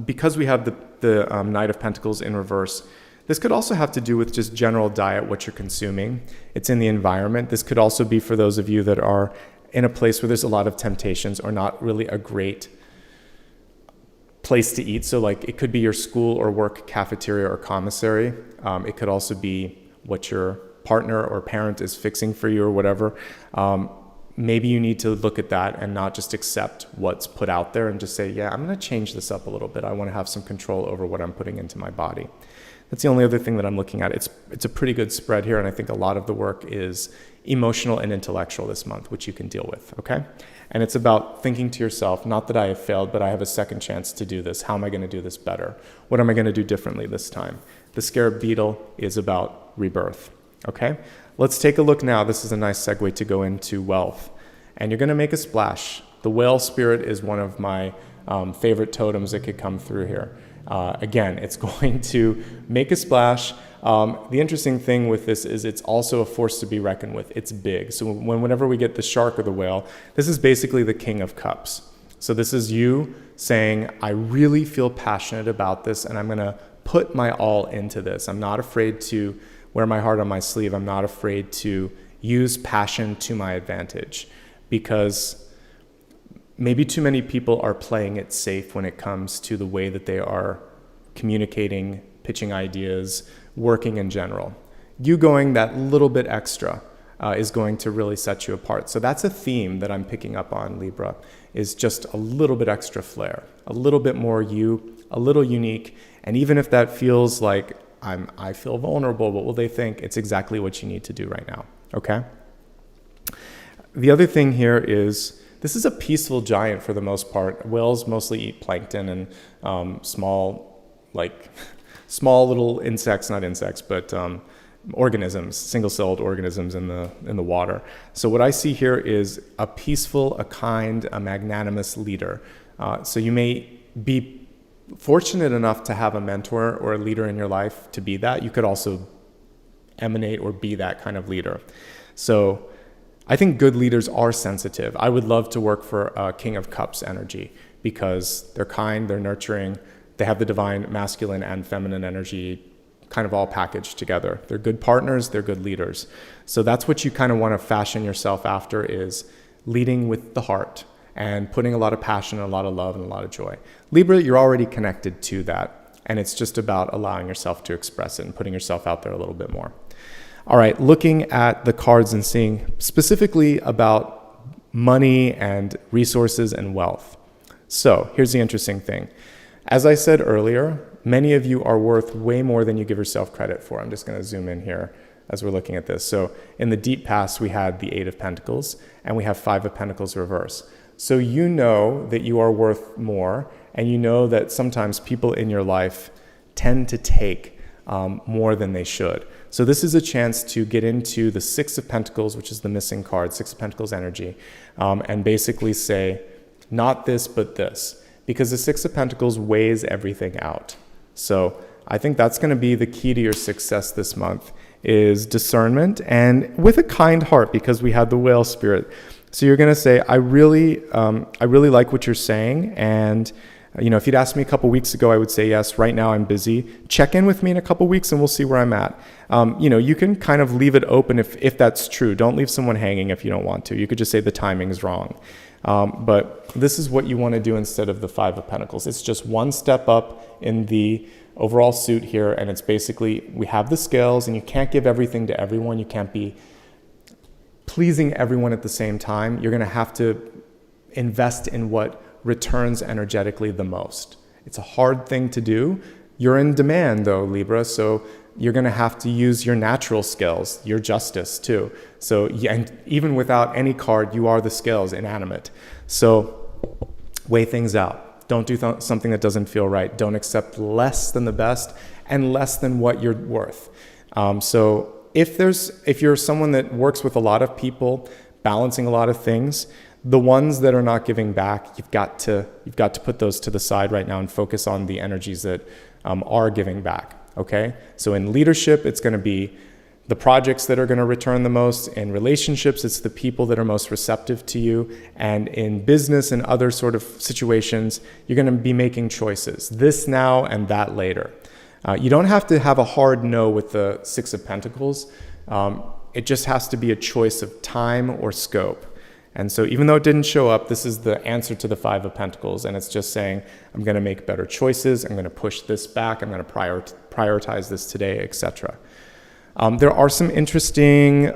because we have the Knight of Pentacles in reverse, this could also have to do with just general diet, what you're consuming. It's in the environment. This could also be for those of you that are in a place where there's a lot of temptations or not really a great place to eat. So like it could be your school or work cafeteria or commissary. It could also be what your partner or parent is fixing for you or whatever. Maybe you need to look at that and not just accept what's put out there and just say, yeah, I'm going to change this up a little bit. I want to have some control over what I'm putting into my body. That's the only other thing that I'm looking at. It's a pretty good spread here, and I think a lot of the work is emotional and intellectual this month, which you can deal with, okay? And it's about thinking to yourself, not that I have failed, but I have a second chance to do this. How am I going to do this better? What am I going to do differently this time? The Scarab Beetle is about rebirth, okay? Let's take a look now. This is a nice segue to go into wealth. And you're going to make a splash. The whale spirit is one of my favorite totems that could come through here. Again, it's going to make a splash. The interesting thing with this is it's also a force to be reckoned with. It's big. So whenever we get the shark or the whale, this is basically the King of Cups. So this is you saying, I really feel passionate about this, and I'm going to put my all into this. I'm not afraid to wear my heart on my sleeve. I'm not afraid to use passion to my advantage, because maybe too many people are playing it safe when it comes to the way that they are communicating, pitching ideas, working in general. You going that little bit extra is going to really set you apart. So that's a theme that I'm picking up on, Libra, is just a little bit extra flair, a little bit more you, a little unique. And even if that feels like I feel vulnerable, what will they think? It's exactly what you need to do right now, okay? The other thing here is, this is a peaceful giant for the most part. Whales mostly eat plankton and small little insects, not insects, but organisms, single-celled organisms in the water. So what I see here is a peaceful, a kind, a magnanimous leader. So you may be fortunate enough to have a mentor or a leader in your life to be that. You could also emanate or be that kind of leader. So I think good leaders are sensitive. I would love to work for a King of Cups energy, because they're kind, they're nurturing, they have the divine masculine and feminine energy kind of all packaged together. They're good partners, they're good leaders. So that's what you kind of want to fashion yourself after, is leading with the heart and putting a lot of passion, a lot of love, and a lot of joy. Libra, you're already connected to that, and it's just about allowing yourself to express it and putting yourself out there a little bit more. All right, looking at the cards and seeing specifically about money and resources and wealth. So here's the interesting thing. As I said earlier, many of you are worth way more than you give yourself credit for. I'm just going to zoom in here as we're looking at this. So in the deep past, we had the 8 of Pentacles, and we have 5 of Pentacles reverse. So you know that you are worth more, and you know that sometimes people in your life tend to take more than they should. So this is a chance to get into the 6 of Pentacles, which is the missing card, 6 of Pentacles energy, and basically say, not this, but this. Because the 6 of Pentacles weighs everything out. So I think that's going to be the key to your success this month, is discernment, and with a kind heart, because we had the whale spirit. So you're going to say, I really like what you're saying, and if you'd asked me a couple weeks ago, I would say yes. Right now I'm busy. Check in with me in a couple weeks and we'll see where I'm at. You can kind of leave it open if that's true. Don't leave someone hanging if you don't want to. You could just say the timing's wrong. But this is what you want to do instead of the 5 of Pentacles. It's just one step up in the overall suit here, and it's basically, we have the scales, and you can't give everything to everyone. You can't be pleasing everyone at the same time. You're going to have to invest in what returns energetically the most. It's a hard thing to do. You're in demand though, Libra, so you're going to have to use your natural skills, your justice too. So, and even without any card, you are the scales, inanimate. So weigh things out. Don't do something that doesn't feel right. Don't accept less than the best and less than what you're worth. So if you're someone that works with a lot of people, balancing a lot of things, the ones that are not giving back, you've got to put those to the side right now and focus on the energies that are giving back. Okay? So in leadership, it's going to be the projects that are going to return the most. In relationships, it's the people that are most receptive to you. And in business and other sort of situations, you're going to be making choices. This now and that later. You don't have to have a hard no with the 6 of Pentacles. It just has to be a choice of time or scope. And so even though it didn't show up, this is the answer to the 5 of Pentacles. And it's just saying, I'm going to make better choices. I'm going to push this back. I'm going to prioritize this today, etc. There are some interesting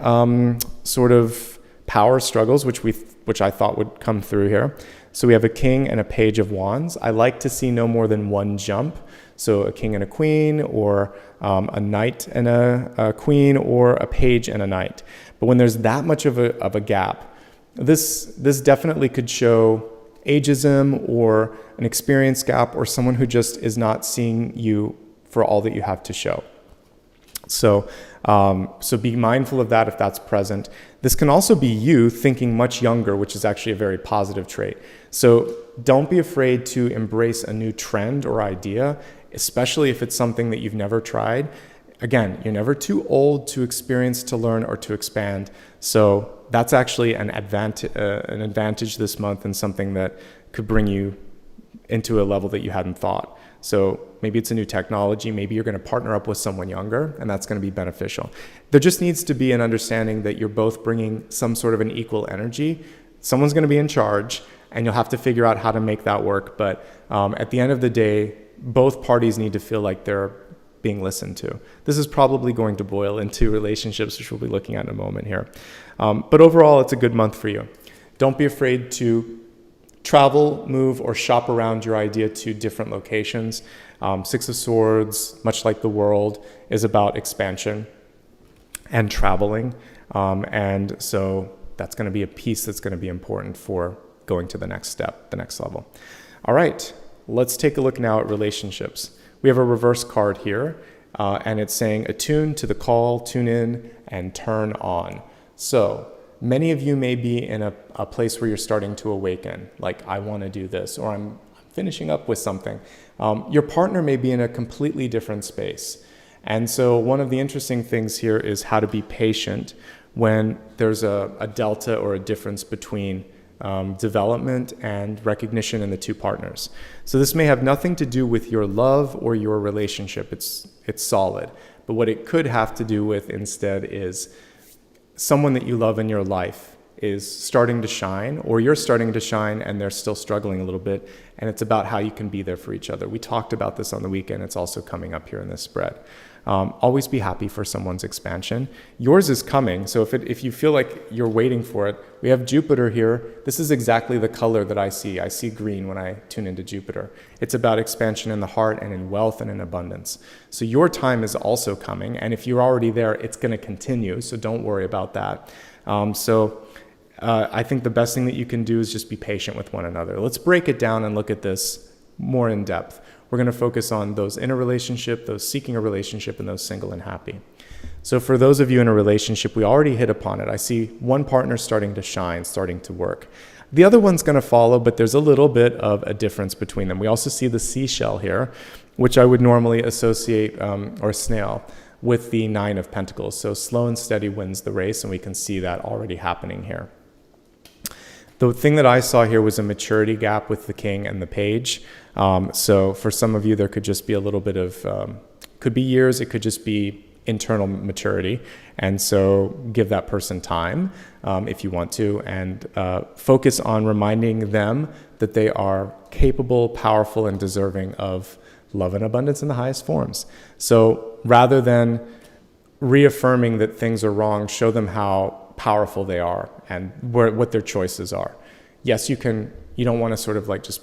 sort of power struggles, which I thought would come through here. So we have a king and a page of wands. I like to see no more than one jump. So a king and a queen, or a knight and a queen, or a page and a knight. But when there's that much of a gap, this definitely could show ageism or an experience gap, or someone who just is not seeing you for all that you have to show. So be mindful of that if that's present. This can also be you thinking much younger, which is actually a very positive trait. So don't be afraid to embrace a new trend or idea, especially if it's something that you've never tried. Again, you're never too old to experience, to learn, or to expand. So that's actually an advantage this month, and something that could bring you into a level that you hadn't thought. So maybe it's a new technology. Maybe you're going to partner up with someone younger, and that's going to be beneficial. There just needs to be an understanding that you're both bringing some sort of an equal energy. Someone's going to be in charge, and you'll have to figure out how to make that work. But at the end of the day, both parties need to feel like they're being listened to. This is probably going to boil into relationships, which we'll be looking at in a moment here. But overall, it's a good month for you. Don't be afraid to travel, move, or shop around your idea to different locations. 6 of Swords, much like the world, is about expansion and traveling. And so that's going to be a piece that's going to be important for going to the next step, the next level. All right, let's take a look now at relationships. We have a reverse card here, and it's saying attune to the call, tune in, and turn on. So many of you may be in a place where you're starting to awaken, like I want to do this, or I'm finishing up with something. Your partner may be in a completely different space. And so one of the interesting things here is how to be patient when there's a delta or a difference between development and recognition in the two partners. So this may have nothing to do with your love or your relationship. It's solid. But what it could have to do with instead is someone that you love in your life is starting to shine, or you're starting to shine and they're still struggling a little bit, and it's about how you can be there for each other. We talked about this on the weekend. It's also coming up here in this spread. Always be happy for someone's expansion. Yours is coming, so if you feel like you're waiting for it, we have Jupiter here. This is exactly the color that I see. I see green when I tune into Jupiter. It's about expansion in the heart and in wealth and in abundance. So your time is also coming, and if you're already there, it's going to continue, so don't worry about that. I think the best thing that you can do is just be patient with one another. Let's break it down and look at this more in depth. We're going to focus on those in a relationship, those seeking a relationship, and those single and happy. So for those of you in a relationship, we already hit upon it. I see one partner starting to shine, starting to work. The other one's going to follow, but there's a little bit of a difference between them. We also see the seashell here, which I would normally associate, or snail, with the 9 of Pentacles. So slow and steady wins the race, and we can see that already happening here. The thing that I saw here was a maturity gap with the king and the page. So for some of you, there could just be a little bit of, could be years, it could just be internal maturity. And so give that person time if you want to, and focus on reminding them that they are capable, powerful, and deserving of love and abundance in the highest forms. So rather than reaffirming that things are wrong, show them how powerful they are and what their choices are. Yes, you don't want to sort of like just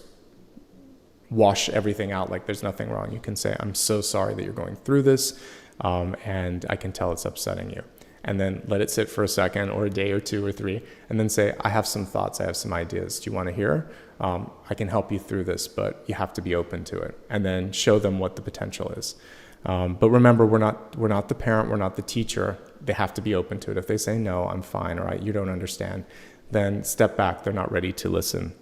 wash everything out like there's nothing wrong. You can say, I'm so sorry that you're going through this, and I can tell it's upsetting you. And then let it sit for a second or a day or 2 or 3, and then say, I have some thoughts, I have some ideas. Do you want to hear? I can help you through this, but you have to be open to it. And then show them what the potential is. But remember, we're not the parent, we're not the teacher. They have to be open to it. If they say, no, I'm fine, or you don't understand, then step back. They're not ready to listen.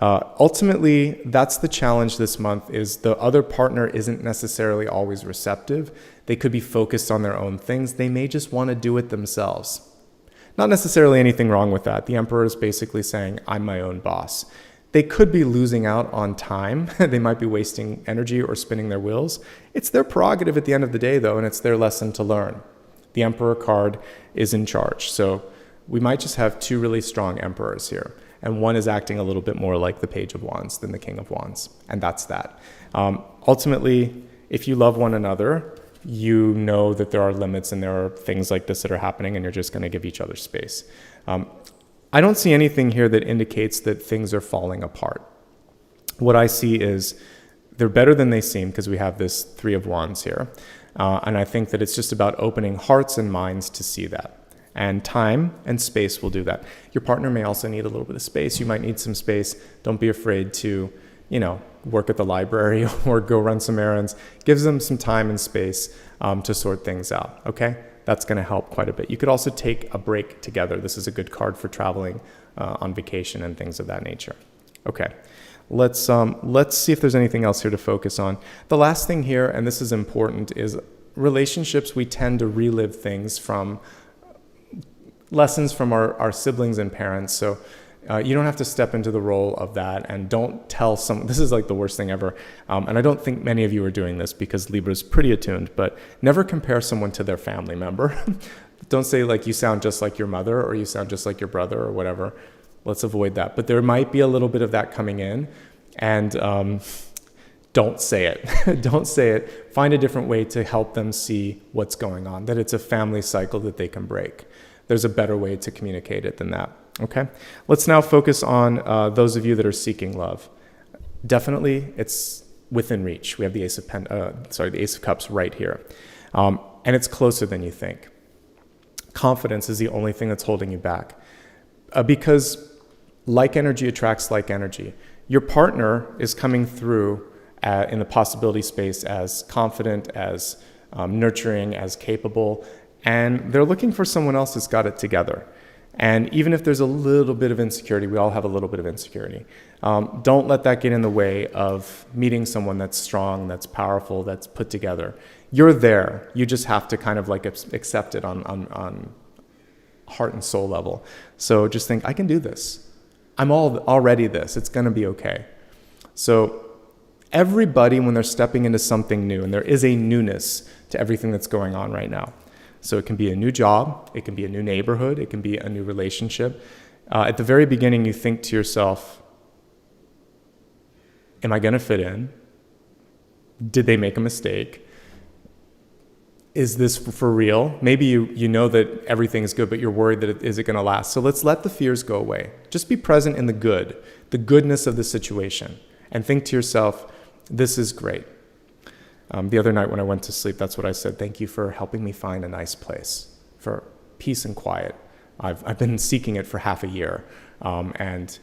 Ultimately, that's the challenge this month, is the other partner isn't necessarily always receptive. They could be focused on their own things. They may just want to do it themselves. Not necessarily anything wrong with that. The Emperor is basically saying, I'm my own boss. They could be losing out on time. They might be wasting energy or spinning their wheels. It's their prerogative at the end of the day, though, and it's their lesson to learn. The Emperor card is in charge. So we might just have 2 really strong Emperors here. And one is acting a little bit more like the Page of Wands than the King of Wands. And that's that. Ultimately, if you love one another, you know that there are limits and there are things like this that are happening, and you're just going to give each other space. I don't see anything here that indicates that things are falling apart. What I see is they're better than they seem, because we have this 3 of Wands here. And I think that it's just about opening hearts and minds to see that. And time and space will do that. Your partner may also need a little bit of space. You might need some space. Don't be afraid to, work at the library or go run some errands. Give them some time and space to sort things out, okay? That's going to help quite a bit. You could also take a break together. This is a good card for traveling on vacation and things of that nature. Okay, let's see if there's anything else here to focus on. The last thing here, and this is important, is relationships. We tend to relive things from lessons from our siblings and parents. So you don't have to step into the role of that, and don't tell someone. This is like the worst thing ever. And I don't think many of you are doing this, because Libra's pretty attuned, but never compare someone to their family member. Don't say like you sound just like your mother, or you sound just like your brother, or whatever. Let's avoid that. But there might be a little bit of that coming in, and don't say it. Don't say it. Find a different way to help them see what's going on, that it's a family cycle that they can break. There's a better way to communicate it than that. Okay, let's now focus on those of you that are seeking love. Definitely, it's within reach. We have the Ace of Cups right here, and it's closer than you think. Confidence is the only thing that's holding you back, because like energy attracts like energy. Your partner is coming through in the possibility space as confident, as nurturing, as capable, and they're looking for someone else that's got it together. And even if there's a little bit of insecurity, we all have a little bit of insecurity. Don't let that get in the way of meeting someone that's strong, that's powerful, that's put together. You're there. You just have to kind of like accept it on heart and soul level. So just think, I can do this. I'm already this. It's going to be okay. So everybody, when they're stepping into something new, and there is a newness to everything that's going on right now. So it can be a new job, it can be a new neighborhood, it can be a new relationship. At the very beginning, you think to yourself, am I going to fit in? Did they make a mistake? is this for real? Maybe you know that everything is good, but you're worried that is it going to last? So let's let the fears go away. Just be present in the goodness of the situation, and think to yourself, this is great. The other night when I went to sleep, that's what I said. Thank you for helping me find a nice place for peace and quiet. I've been seeking it for half a year. And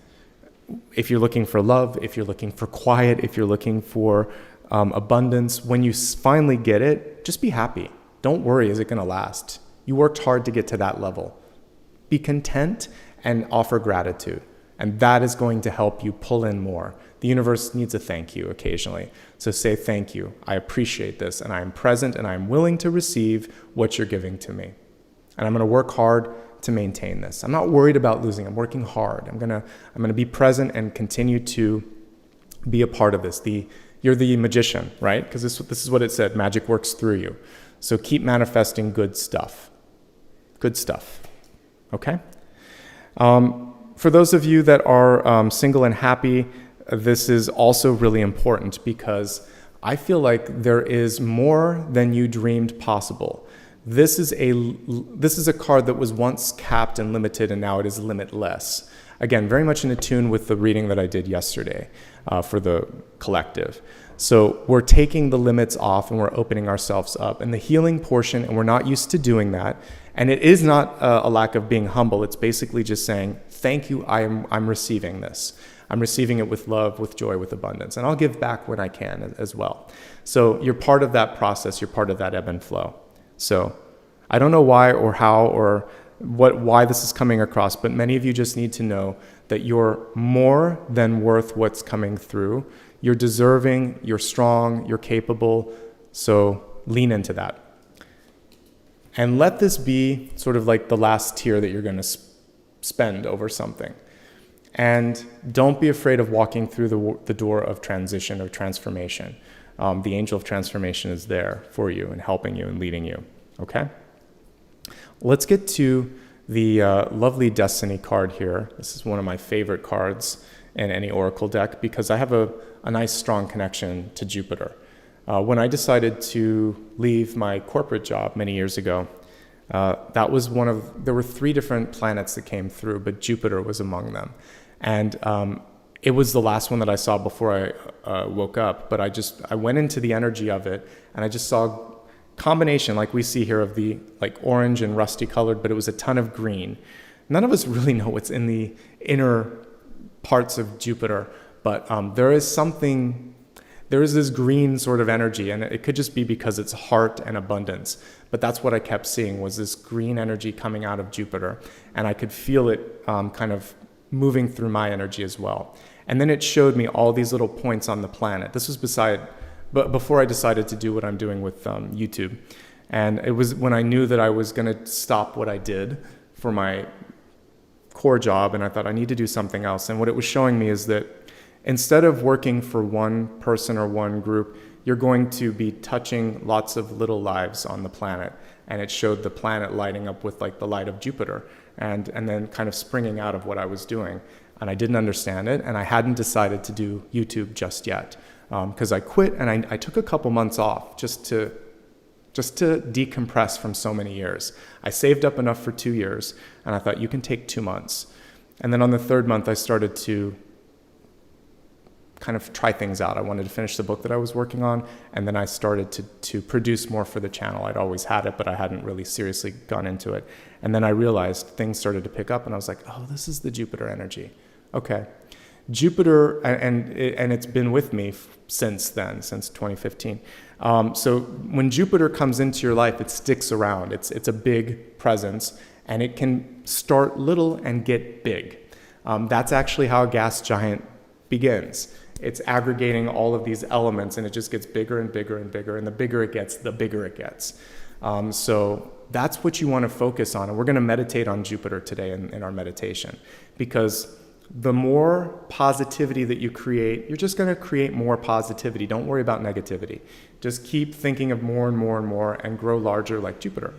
if you're looking for love, if you're looking for quiet, if you're looking for abundance, when you finally get it, just be happy. Don't worry, is it going to last? You worked hard to get to that level. Be content and offer gratitude. And that is going to help you pull in more. The universe needs a thank you occasionally. So say thank you. I appreciate this, and I am present, and I am willing to receive what you're giving to me. And I'm going to work hard to maintain this. I'm not worried about losing. I'm working hard. I'm going to be present and continue to be a part of this. You're the magician, right? Because this is what it said. Magic works through you. So keep manifesting good stuff. Good stuff. Okay? For those of you that are single and happy, this is also really important, because I feel like there is more than you dreamed possible. This is a card that was once capped and limited, and now it is limitless. Again, very much in tune with the reading that I did yesterday for the collective. So we're taking the limits off and we're opening ourselves up. And the healing portion, and we're not used to doing that. And it is not a lack of being humble. It's basically just saying, thank you, I'm receiving this. I'm receiving it with love, with joy, with abundance. And I'll give back when I can as well. So you're part of that process. You're part of that ebb and flow. So I don't know why or how or why this is coming across, but many of you just need to know that you're more than worth what's coming through. You're deserving, you're strong, you're capable, so lean into that. And let this be sort of like the last tear that you're going to spend over something. And don't be afraid of walking through the door of transition or transformation. The angel of transformation is there for you and helping you and leading you, okay? Let's get to the lovely Destiny card here. This is one of my favorite cards in any Oracle deck because I have a nice strong connection to Jupiter. When I decided to leave my corporate job many years ago, that was there were 3 different planets that came through, but Jupiter was among them. And it was the last one that I saw before I woke up, but I went into the energy of it, and I just saw combination like we see here of the like orange and rusty colored, but it was a ton of green. None of us really know what's in the inner parts of Jupiter, but there is this green sort of energy, and it could just be because it's heart and abundance. But that's what I kept seeing, was this green energy coming out of Jupiter, and I could feel it kind of moving through my energy as well. And then it showed me all these little points on the planet. This was before I decided to do what I'm doing with YouTube. And it was when I knew that I was going to stop what I did for my core job, and I thought I need to do something else. And what it was showing me is that instead of working for one person or one group, you're going to be touching lots of little lives on the planet. And it showed the planet lighting up with like the light of Jupiter, and then kind of springing out of what I was doing. And I didn't understand it, and I hadn't decided to do YouTube just yet, because I quit and I took a couple months off just to decompress from so many years. I saved up enough for 2 years, and I thought, you can take 2 months. And then on the 3rd month, I started to kind of try things out. I wanted to finish the book that I was working on, and then I started to produce more for the channel. I'd always had it, but I hadn't really seriously gone into it. And then I realized things started to pick up, and I was like, oh, this is the Jupiter energy. Okay. Jupiter, and it's been with me since then, since 2015. So when Jupiter comes into your life, it sticks around. It's a big presence, and it can start little and get big. That's actually how a gas giant begins. It's aggregating all of these elements, and it just gets bigger and bigger and bigger, and the bigger it gets, the bigger it gets. So that's what you want to focus on, and we're going to meditate on Jupiter today in our meditation, because the more positivity that you create, you're just going to create more positivity. Don't worry about negativity. Just keep thinking of more and more and more, and grow larger like Jupiter.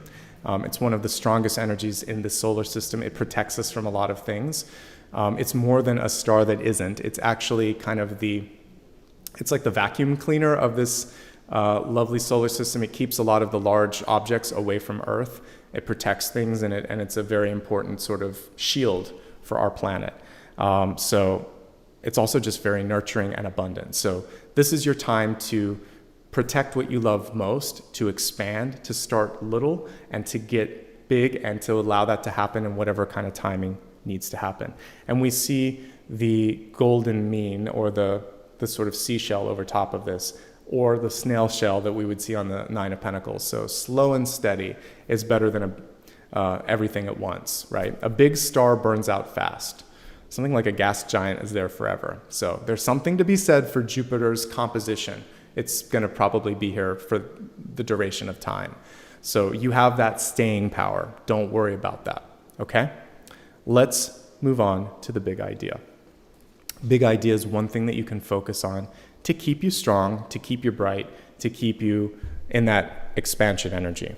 It's one of the strongest energies in the solar system. It protects us from a lot of things. It's more than a star that isn't. It's actually kind of it's like the vacuum cleaner of this lovely solar system. It keeps a lot of the large objects away from Earth. It protects things, and it's a very important sort of shield for our planet. So it's also just very nurturing and abundant. So this is your time to protect what you love most, to expand, to start little, and to get big, and to allow that to happen in whatever kind of timing needs to happen. And we see the golden mean, or the sort of seashell over top of this, or the snail shell that we would see on the Nine of Pentacles. So slow and steady is better than everything at once, right? A big star burns out fast. Something like a gas giant is there forever. So there's something to be said for Jupiter's composition. It's going to probably be here for the duration of time. So you have that staying power. Don't worry about that, okay? Let's move on to the big idea. Big idea is one thing that you can focus on to keep you strong, to keep you bright, to keep you in that expansion energy.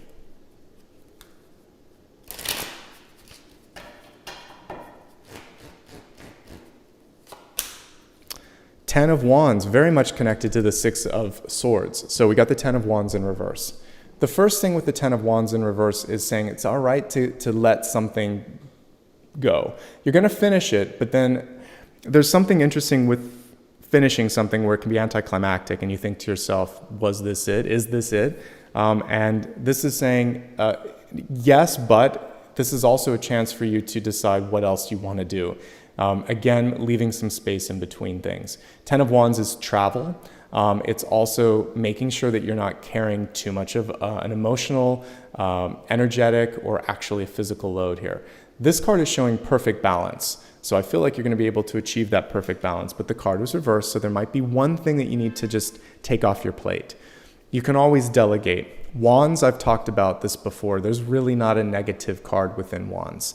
Ten of Wands, very much connected to the Six of Swords. So we got the Ten of Wands in reverse. The first thing with the Ten of Wands in reverse is saying it's all right to let something go. You're going to finish it, but then there's something interesting with finishing something where it can be anticlimactic, and you think to yourself, was this it? Is this it? And this is saying, yes, but this is also a chance for you to decide what else you want to do. Again, leaving some space in between things. Ten of Wands is travel. It's also making sure that you're not carrying too much of an emotional, energetic, or actually a physical load here. This card is showing perfect balance. So I feel like you're going to be able to achieve that perfect balance, but the card was reversed, so there might be one thing that you need to just take off your plate. You can always delegate. Wands, I've talked about this before. There's really not a negative card within Wands.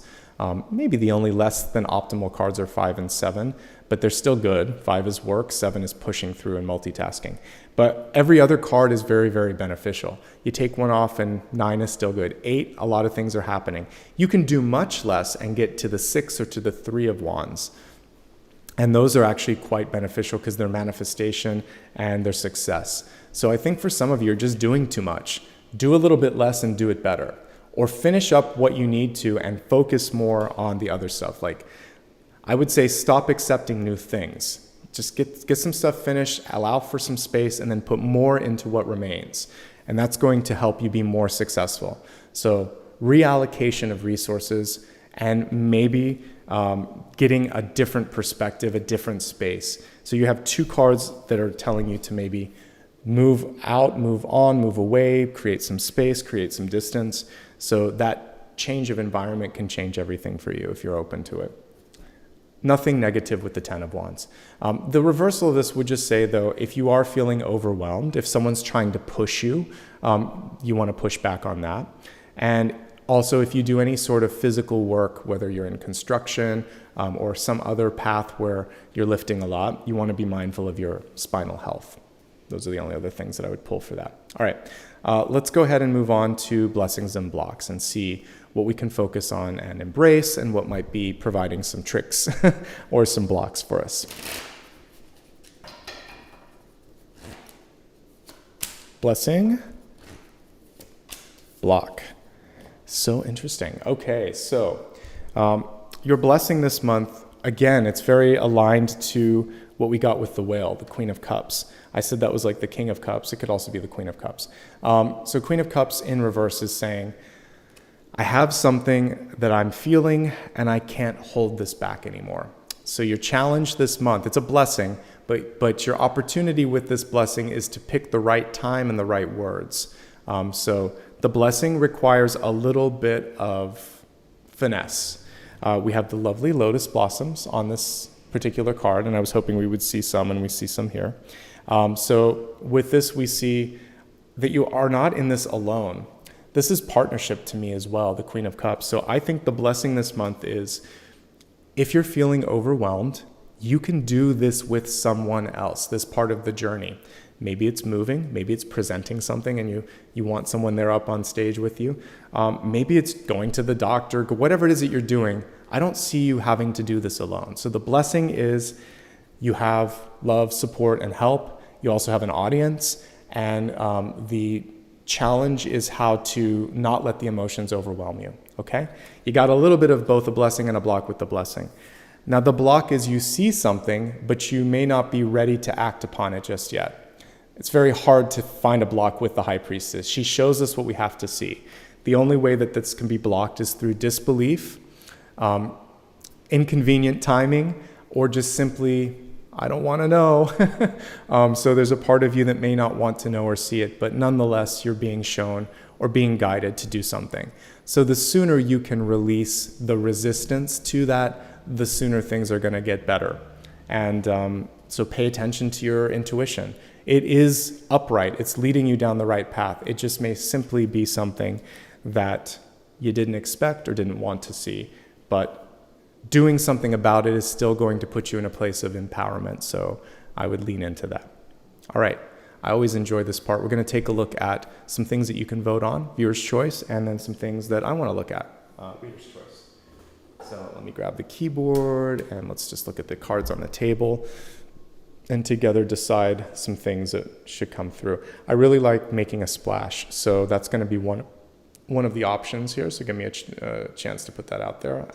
Maybe the only less than optimal cards are 5 and 7, but they're still good. 5 is work, 7 is pushing through and multitasking. But every other card is very, very beneficial. You take one off and 9 is still good. 8, a lot of things are happening. You can do much less and get to the 6 or to the 3 of Wands. And those are actually quite beneficial because they're manifestation and their success. So I think for some of you, you're just doing too much. Do a little bit less and do it better. Or finish up what you need to and focus more on the other stuff. Like, I would say stop accepting new things. Just get some stuff finished, allow for some space, and then put more into what remains. And that's going to help you be more successful. So reallocation of resources, and maybe getting a different perspective, a different space. So you have 2 cards that are telling you to maybe move out, move on, move away, create some space, create some distance. So that change of environment can change everything for you if you're open to it. Nothing negative with the Ten of Wands. The reversal of this would just say, though, if you are feeling overwhelmed, if someone's trying to push you, you want to push back on that. And also, if you do any sort of physical work, whether you're in construction or some other path where you're lifting a lot, you want to be mindful of your spinal health. Those are the only other things that I would pull for that. All right, let's go ahead and move on to blessings and blocks and see what we can focus on and embrace and what might be providing some tricks or some blocks for us. Blessing, block. So interesting. Okay, so your blessing this month, again, it's very aligned to what we got with the whale, the Queen of Cups. I said that was like the King of Cups. It could also be the Queen of Cups. So Queen of Cups in reverse is saying, I have something that I'm feeling and I can't hold this back anymore. So your challenge this month, it's a blessing, but your opportunity with this blessing is to pick the right time and the right words. So the blessing requires a little bit of finesse. We have the lovely lotus blossoms on this particular card, and I was hoping we would see some, and we see some here. So with this, we see that you are not in this alone. This is partnership to me as well, the Queen of Cups. So I think the blessing this month is, if you're feeling overwhelmed, you can do this with someone else, this part of the journey. Maybe it's moving, maybe it's presenting something and you want someone there up on stage with you. Maybe it's going to the doctor, whatever it is that you're doing. I don't see you having to do this alone. So the blessing is you have love, support, and help. You also have an audience, And the challenge is how to not let the emotions overwhelm you, okay? You got a little bit of both a blessing and a block with the blessing. Now the block is you see something, but you may not be ready to act upon it just yet. It's very hard to find a block with the High Priestess. She shows us what we have to see. The only way that this can be blocked is through disbelief, inconvenient timing, or just simply, I don't want to know. So there's a part of you that may not want to know or see it, but nonetheless, you're being shown or being guided to do something. So the sooner you can release the resistance to that, the sooner things are going to get better. And so pay attention to your intuition. It is upright. It's leading you down the right path. It just may simply be something that you didn't expect or didn't want to see. But doing something about it is still going to put you in a place of empowerment. So I would lean into that. All right. I always enjoy this part. We're going to take a look at some things that you can vote on, viewer's choice, and then some things that I want to look at, reader's choice. So let me grab the keyboard and let's just look at the cards on the table and together decide some things that should come through. I really like making a splash. So that's going to be one of the options here. So give me a chance to put that out there.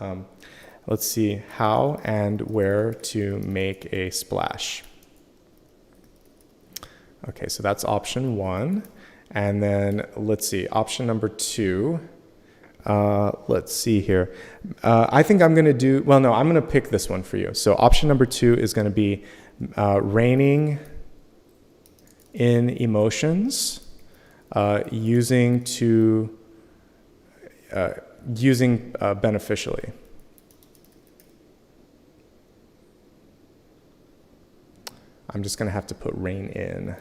Let's see how and where to make a splash. Okay, so that's option 1. And then let's see, option number 2. Let's see here. I think I'm going to I'm going to pick this one for you. So option number 2 is going to be reigning in emotions, using beneficially. I'm just going to have to put reign in.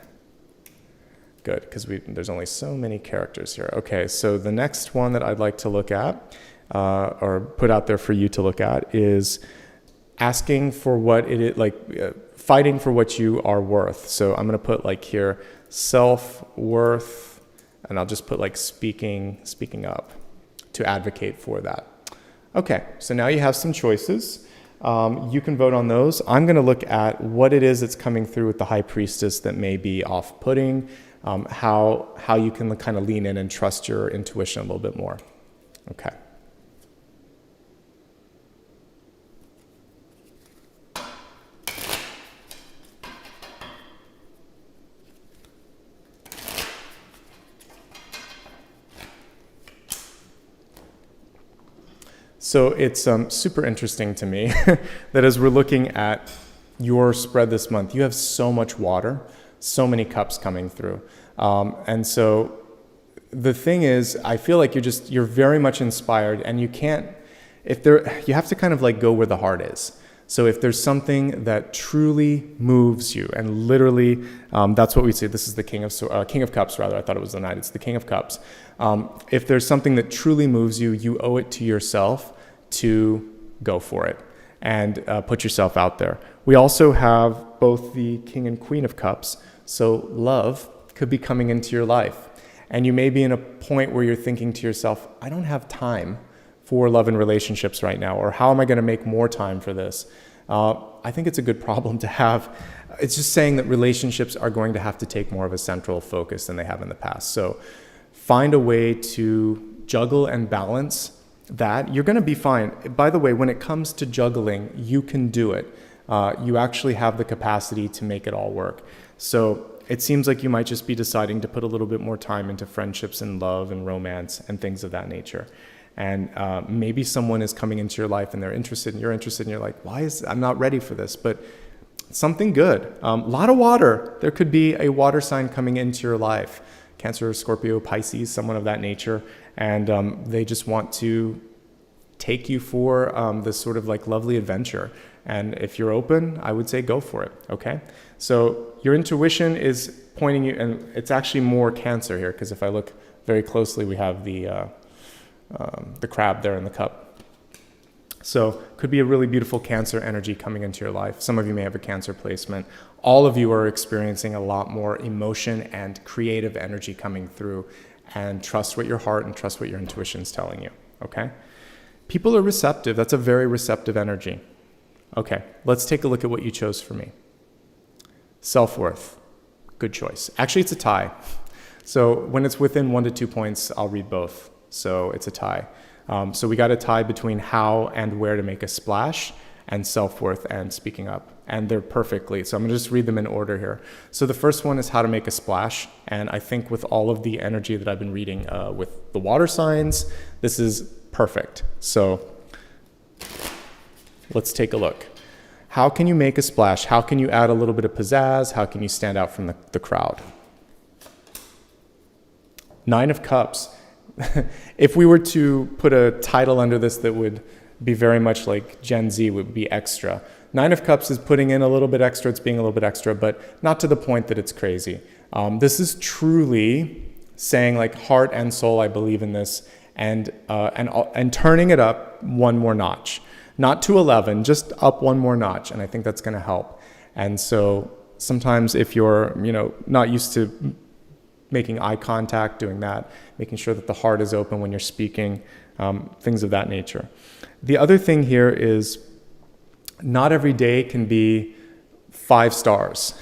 Good, because there's only so many characters here. Okay, so the next one that I'd like to look at, or put out there for you to look at, is asking for what it is, fighting for what you are worth. So I'm going to put here self-worth, and I'll just put speaking up to advocate for that. Okay, so now you have some choices. You can vote on those. I'm going to look at what it is that's coming through with the High Priestess that may be off-putting, how you can kind of lean in and trust your intuition a little bit more. Okay. So it's super interesting to me that as we're looking at your spread this month, you have so much water, so many cups coming through. And so the thing is, I feel like you're very much inspired, and you have to kind of go where the heart is. So if there's something that truly moves you, and literally, that's what we say. This is the King of Cups, rather. I thought it was the Knight. It's the King of Cups. If there's something that truly moves you, you owe it to yourself to go for it and put yourself out there. We also have both the King and Queen of Cups. So love could be coming into your life. And you may be in a point where you're thinking to yourself, I don't have time for love and relationships right now, or how am I going to make more time for this? I think it's a good problem to have. It's just saying that relationships are going to have to take more of a central focus than they have in the past. So find a way to juggle and balance that. You're going to be fine. By the way, when it comes to juggling, you can do it. You actually have the capacity to make it all work. So it seems like you might just be deciding to put a little bit more time into friendships and love and romance and things of that nature. And maybe someone is coming into your life and they're interested and you're interested and you're like, I'm not ready for this, but something good. A lot of water. There could be a water sign coming into your life. Cancer, Scorpio, Pisces, someone of that nature. And they just want to take you for this sort of lovely adventure. And if you're open, I would say go for it, okay? So your intuition is pointing you, and it's actually more Cancer here, because if I look very closely, we have the crab there in the cup. So could be a really beautiful Cancer energy coming into your life. Some of you may have a Cancer placement. All of you are experiencing a lot more emotion and creative energy coming through, and trust what your heart and trust what your intuition is telling you, okay? People are receptive. That's a very receptive energy. Okay, let's take a look at what you chose for me. Self-worth. Good choice. Actually, it's a tie. So when it's within 1 to 2 points, I'll read both. So it's a tie. So we got a tie between how and where to make a splash, and self-worth and speaking up. And they're perfectly. So I'm gonna just read them in order here. So the first one is how to make a splash. And I think with all of the energy that I've been reading with the water signs, this is perfect. So let's take a look. How can you make a splash? How can you add a little bit of pizzazz? How can you stand out from the crowd? 9 of Cups. If we were to put a title under this that would be very much like Gen Z, would be extra. 9 of Cups is putting in a little bit extra, it's being a little bit extra, but not to the point that it's crazy. This is truly saying like heart and soul, I believe in this, and turning it up one more notch. Not to 11, just up one more notch, and I think that's gonna help. And so sometimes if you're, not used to making eye contact, doing that, making sure that the heart is open when you're speaking, things of that nature. The other thing here is not every day can be 5 stars.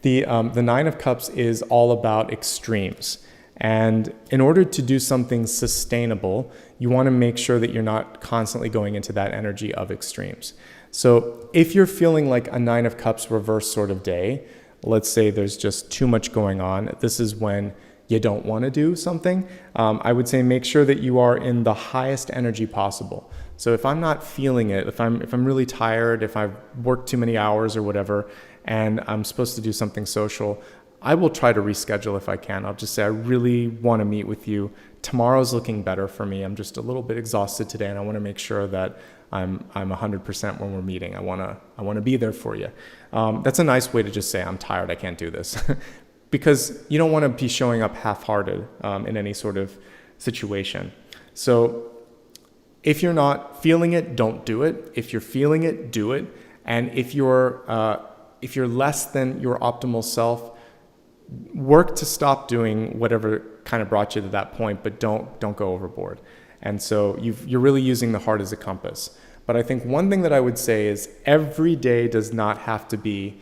The 9 of Cups is all about extremes. And in order to do something sustainable, you want to make sure that you're not constantly going into that energy of extremes. So if you're feeling like a 9 of Cups reverse sort of day, let's say there's just too much going on, this is when you don't want to do something. I would say make sure that you are in the highest energy possible. So if I'm not feeling it, if I'm really tired, if I've worked too many hours or whatever, and I'm supposed to do something social, I will try to reschedule if I can. I'll just say, I really want to meet with you. Tomorrow's looking better for me. I'm just a little bit exhausted today, and I want to make sure that I'm 100% when we're meeting. I want to be there for you. That's a nice way to just say, I'm tired, I can't do this. Because you don't want to be showing up half-hearted in any sort of situation. So if you're not feeling it, don't do it. If you're feeling it, do it. And if you're less than your optimal self, work to stop doing whatever kind of brought you to that point, but don't go overboard. And so you're really using the heart as a compass. But I think one thing that I would say is every day does not have to be,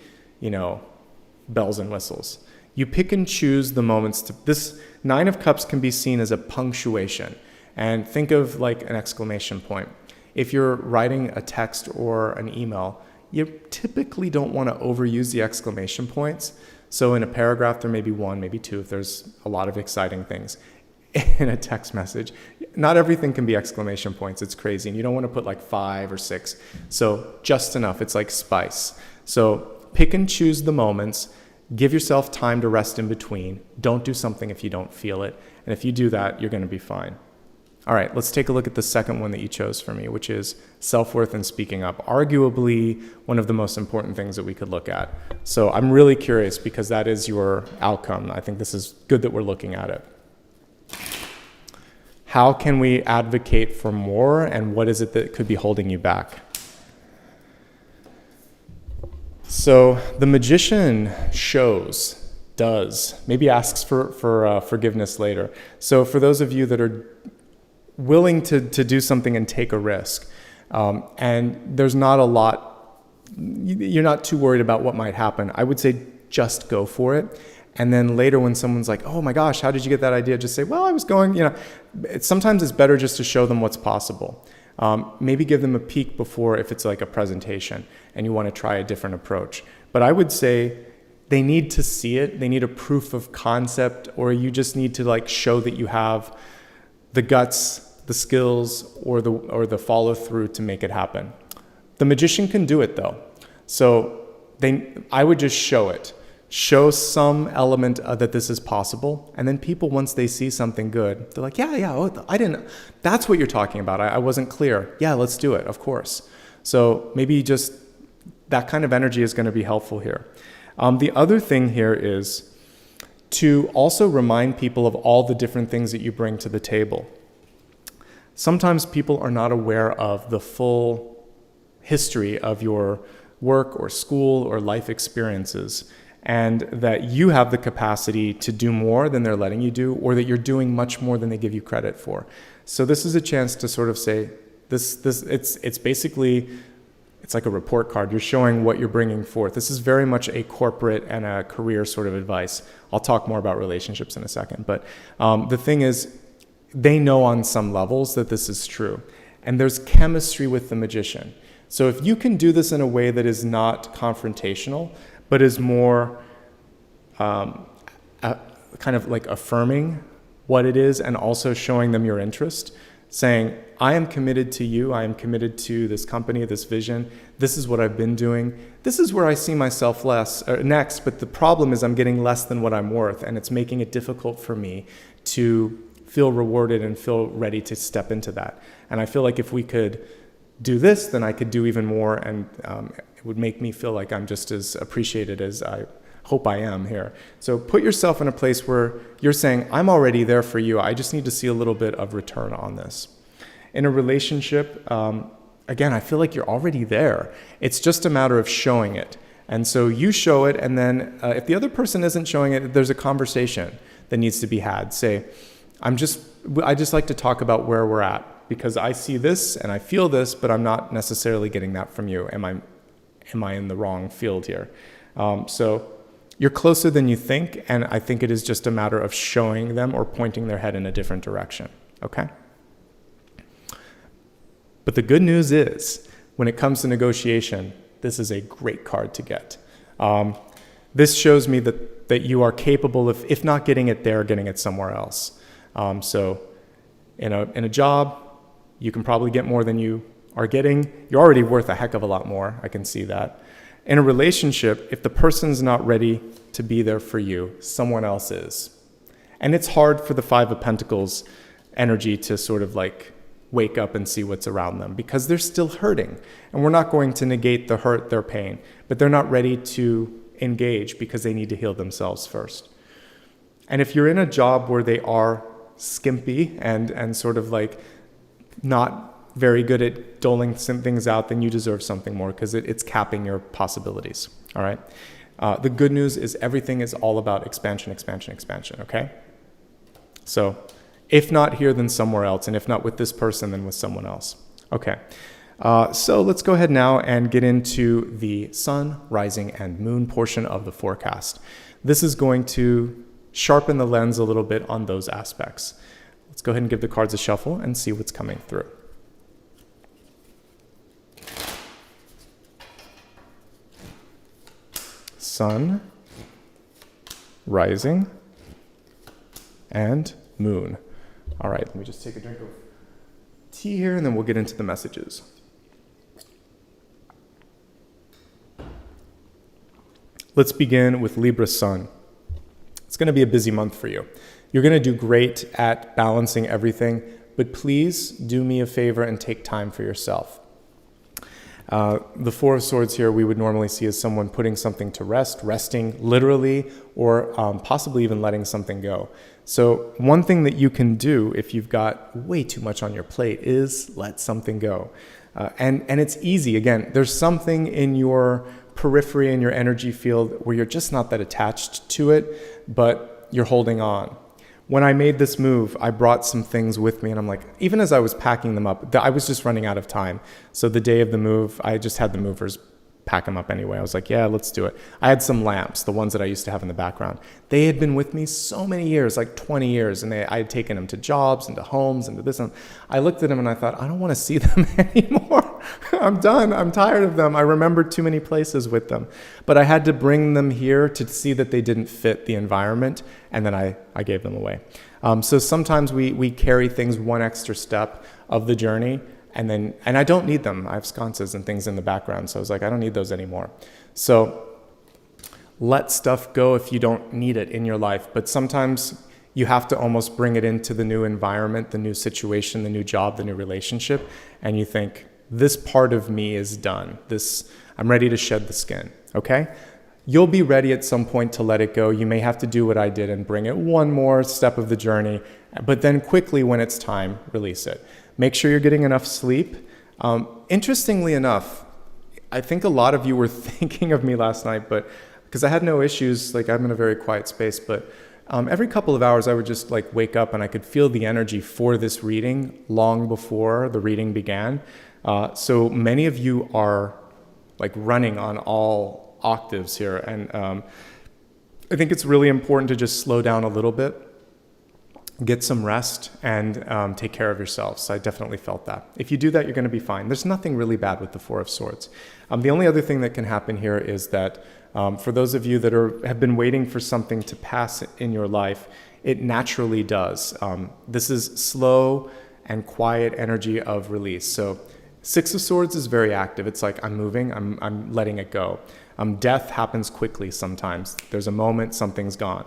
bells and whistles. You pick and choose the moments this 9 of Cups can be seen as a punctuation. And think of like an exclamation point. If you're writing a text or an email, you typically don't want to overuse the exclamation points. So in a paragraph, there may be 1, maybe 2, if there's a lot of exciting things. In a text message, not everything can be exclamation points. It's crazy. And you don't want to put like 5 or 6. So just enough. It's like spice. So pick and choose the moments. Give yourself time to rest in between. Don't do something if you don't feel it. And if you do that, you're going to be fine. All right, let's take a look at the second one that you chose for me, which is self-worth and speaking up. Arguably one of the most important things that we could look at. So I'm really curious because that is your outcome. I think this is good that we're looking at it. How can we advocate for more, and what is it that could be holding you back? So the magician maybe asks for forgiveness later. So for those of you that are willing to do something and take a risk, and there's not a lot, you're not too worried about what might happen, I would say just go for it. And then later when someone's like, oh my gosh, how did you get that idea? Just say, well, I was going, sometimes it's better just to show them what's possible. Maybe give them a peek before if it's like a presentation and you want to try a different approach. But I would say they need to see it. They need a proof of concept, or you just need to like show that you have the guts, the skills, or the follow through to make it happen. The magician can do it though. So I would just show it. Show some element that this is possible, and then people, once they see something good, they're like, that's what you're talking about. I wasn't clear. Yeah, let's do it, of course. So maybe just that kind of energy is going to be helpful here. The other thing here is to also remind people of all the different things that you bring to the table. Sometimes people are not aware of the full history of your work or school or life experiences, and that you have the capacity to do more than they're letting you do, or that you're doing much more than they give you credit for. So this is a chance to sort of say, it's it's like a report card. You're showing what you're bringing forth. This is very much a corporate and a career sort of advice. I'll talk more about relationships in a second. But the thing is, they know on some levels that this is true. And there's chemistry with the magician. So if you can do this in a way that is not confrontational, but is more kind of like affirming what it is and also showing them your interest, saying, I am committed to you, I am committed to this company, this vision, this is what I've been doing, this is where I see myself next, but the problem is I'm getting less than what I'm worth, and it's making it difficult for me to feel rewarded and feel ready to step into that. And I feel like if we could do this, then I could do even more, and it would make me feel like I'm just as appreciated as I hope I am here. So put yourself in a place where you're saying, I'm already there for you. I just need to see a little bit of return on this. In a relationship, again, I feel like you're already there. It's just a matter of showing it. And so you show it, and then if the other person isn't showing it, there's a conversation that needs to be had. Say, I just like to talk about where we're at, because I see this and I feel this, but I'm not necessarily getting that from you. Am I in the wrong field here? So you're closer than you think, and I think it is just a matter of showing them or pointing their head in a different direction, okay? But the good news is, when it comes to negotiation, this is a great card to get. This shows me that you are capable of, if not getting it there, getting it somewhere else. So in a job, you can probably get more than you are getting. You're already worth a heck of a lot more. I can see that. In a relationship, if the person's not ready to be there for you, someone else is. And it's hard for the Five of Pentacles energy to sort of like wake up and see what's around them, because they're still hurting. And we're not going to negate the hurt, their pain, but they're not ready to engage because they need to heal themselves first. And if you're in a job where they are skimpy and sort of like not very good at doling some things out, then you deserve something more, because it's capping your possibilities, all right? The good news is everything is all about expansion, expansion, expansion, okay? So if not here, then somewhere else, and if not with this person, then with someone else. Okay, so let's go ahead now and get into the sun, rising, and moon portion of the forecast. This is going to sharpen the lens a little bit on those aspects. Let's go ahead and give the cards a shuffle and see what's coming through. Sun, rising, and moon. All right, let me just take a drink of tea here, and then we'll get into the messages. Let's begin with Libra Sun. It's going to be a busy month for you. You're going to do great at balancing everything, but please do me a favor and take time for yourself. The Four of Swords here we would normally see as someone putting something to rest, resting literally, or possibly even letting something go. So one thing that you can do if you've got way too much on your plate is let something go. And it's easy. Again, there's something in your periphery and your energy field where you're just not that attached to it, but you're holding on. When I made this move, I brought some things with me, and I'm like, even as I was packing them up, I was just running out of time. So the day of the move, I just had the movers pack them up anyway. I was like, yeah, let's do it. I had some lamps, the ones that I used to have in the background. They had been with me so many years, like 20 years, and I had taken them to jobs and to homes and to this. And I looked at them and I thought, I don't want to see them anymore. I'm done. I'm tired of them. I remember too many places with them. But I had to bring them here to see that they didn't fit the environment, and then I gave them away. So sometimes we carry things one extra step of the journey, and I don't need them. I have sconces and things in the background, so I was like, I don't need those anymore. So let stuff go if you don't need it in your life, but sometimes you have to almost bring it into the new environment, the new situation, the new job, the new relationship, and you think, this part of me is done. I'm ready to shed the skin, okay? You'll be ready at some point to let it go. You may have to do what I did and bring it one more step of the journey, but then quickly, when it's time, release it. Make sure you're getting enough sleep. Interestingly enough, I think a lot of you were thinking of me last night, but because I had no issues, like I'm in a very quiet space, but every couple of hours I would just like wake up and I could feel the energy for this reading long before the reading began. So many of you are like running on all octaves here. And I think it's really important to just slow down a little bit, get some rest, and take care of yourself. So I definitely felt that. If you do that, you're going to be fine. There's nothing really bad with the Four of Swords. The only other thing that can happen here is that for those of you that have been waiting for something to pass in your life, it naturally does. This is slow and quiet energy of release. So Six of Swords is very active. It's like, I'm moving, I'm letting it go. Death happens quickly sometimes. There's a moment, something's gone.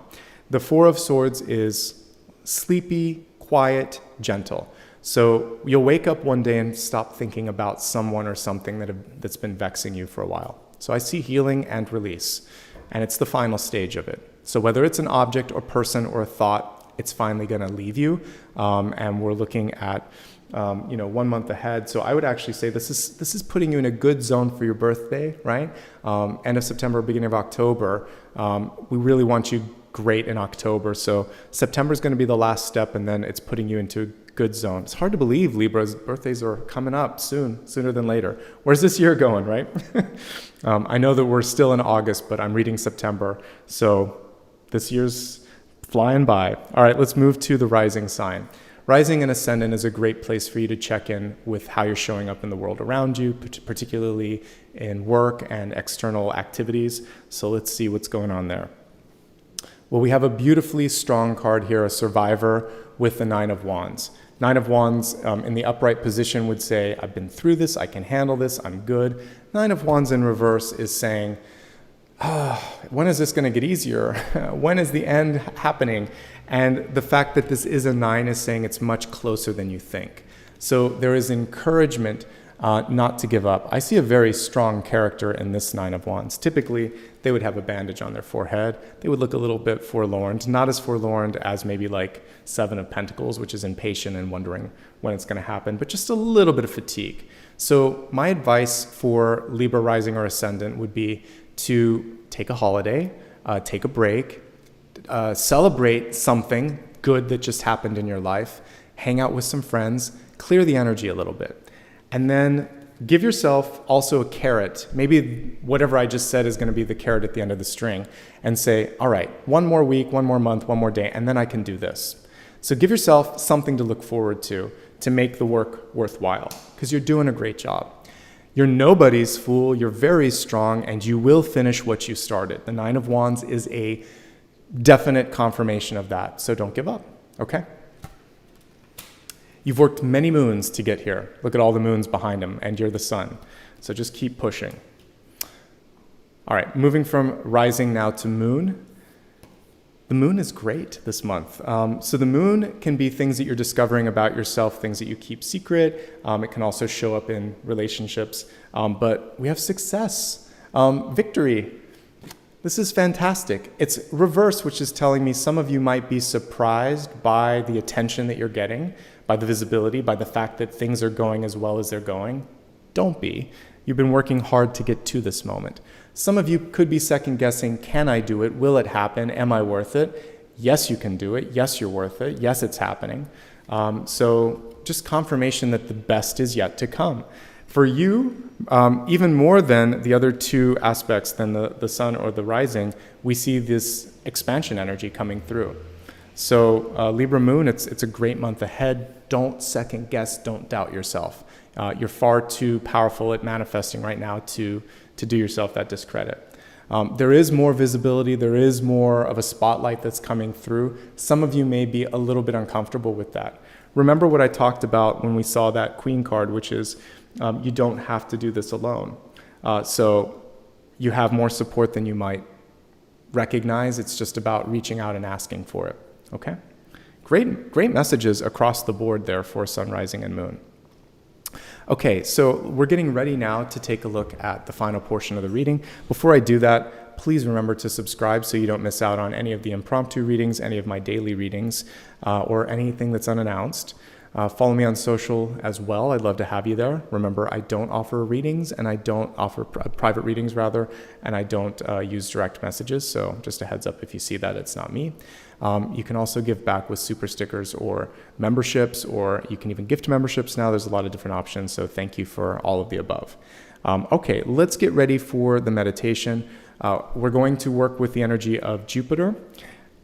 The Four of Swords is sleepy, quiet, gentle. So you'll wake up one day and stop thinking about someone or something that's been vexing you for a while. So I see healing and release, and it's the final stage of it. So whether it's an object or person or a thought, it's finally going to leave you, and we're looking at 1 month ahead. So I would actually say this is putting you in a good zone for your birthday, right? End of September, beginning of October. We really want you great in October. So September is going to be the last step, and then it's putting you into a good zone. It's hard to believe Libra's birthdays are coming up sooner than later. Where's this year going, right? I know that we're still in August, but I'm reading September. So this year's flying by. All right, let's move to the rising sign. Rising and ascendant is a great place for you to check in with how you're showing up in the world around you, particularly in work and external activities. So let's see what's going on there. Well, we have a beautifully strong card here, a survivor with the Nine of Wands. Nine of Wands in the upright position would say, I've been through this, I can handle this, I'm good. Nine of Wands in reverse is saying, when is this going to get easier? When is the end happening? And the fact that this is a 9 is saying it's much closer than you think. So there is encouragement not to give up. I see a very strong character in this Nine of Wands. Typically, they would have a bandage on their forehead. They would look a little bit forlorn, not as forlorn as maybe like Seven of Pentacles, which is impatient and wondering when it's going to happen, but just a little bit of fatigue. So my advice for Libra rising or ascendant would be to take a holiday, take a break, celebrate something good that just happened in your life, hang out with some friends, clear the energy a little bit. And then give yourself also a carrot. Maybe whatever I just said is going to be the carrot at the end of the string, and say, all right, one more week, one more month, one more day, and then I can do this. So give yourself something to look forward to make the work worthwhile, because you're doing a great job. You're nobody's fool, you're very strong, and you will finish what you started. The Nine of Wands is a definite confirmation of that, so don't give up, okay? You've worked many moons to get here. Look at all the moons behind him, and you're the sun. So just keep pushing. All right, moving from rising now to moon. The moon is great this month. So the moon can be things that you're discovering about yourself, things that you keep secret. It can also show up in relationships. But we have success, victory. This is fantastic. It's reverse, which is telling me some of you might be surprised by the attention that you're getting, by the visibility, by the fact that things are going as well as they're going. Don't be. You've been working hard to get to this moment. Some of you could be second guessing, can I do it? Will it happen? Am I worth it? Yes, you can do it. Yes, you're worth it. Yes, it's happening. So just confirmation that the best is yet to come. For you, even more than the other two aspects than the sun or the rising, we see this expansion energy coming through. So Libra moon, it's a great month ahead. Don't second guess, don't doubt yourself. You're far too powerful at manifesting right now to do yourself that discredit. There is more visibility, there is more of a spotlight that's coming through. Some of you may be a little bit uncomfortable with that. Remember what I talked about when we saw that Queen card, which is you don't have to do this alone. So you have more support than you might recognize. It's just about reaching out and asking for it. Okay? Great messages across the board there for sun, rising, and moon. Okay, so we're getting ready now to take a look at the final portion of the reading. Before I do that, please remember to subscribe so you don't miss out on any of the impromptu readings, any of my daily readings, or anything that's unannounced. Follow me on social as well. I'd love to have you there. Remember, I don't offer readings, and I don't offer private readings, rather, and I don't use direct messages. So just a heads up, if you see that, it's not me. You can also give back with super stickers or memberships, or you can even gift memberships now. There's a lot of different options, so thank you for all of the above. Okay, let's get ready for the meditation. We're going to work with the energy of Jupiter.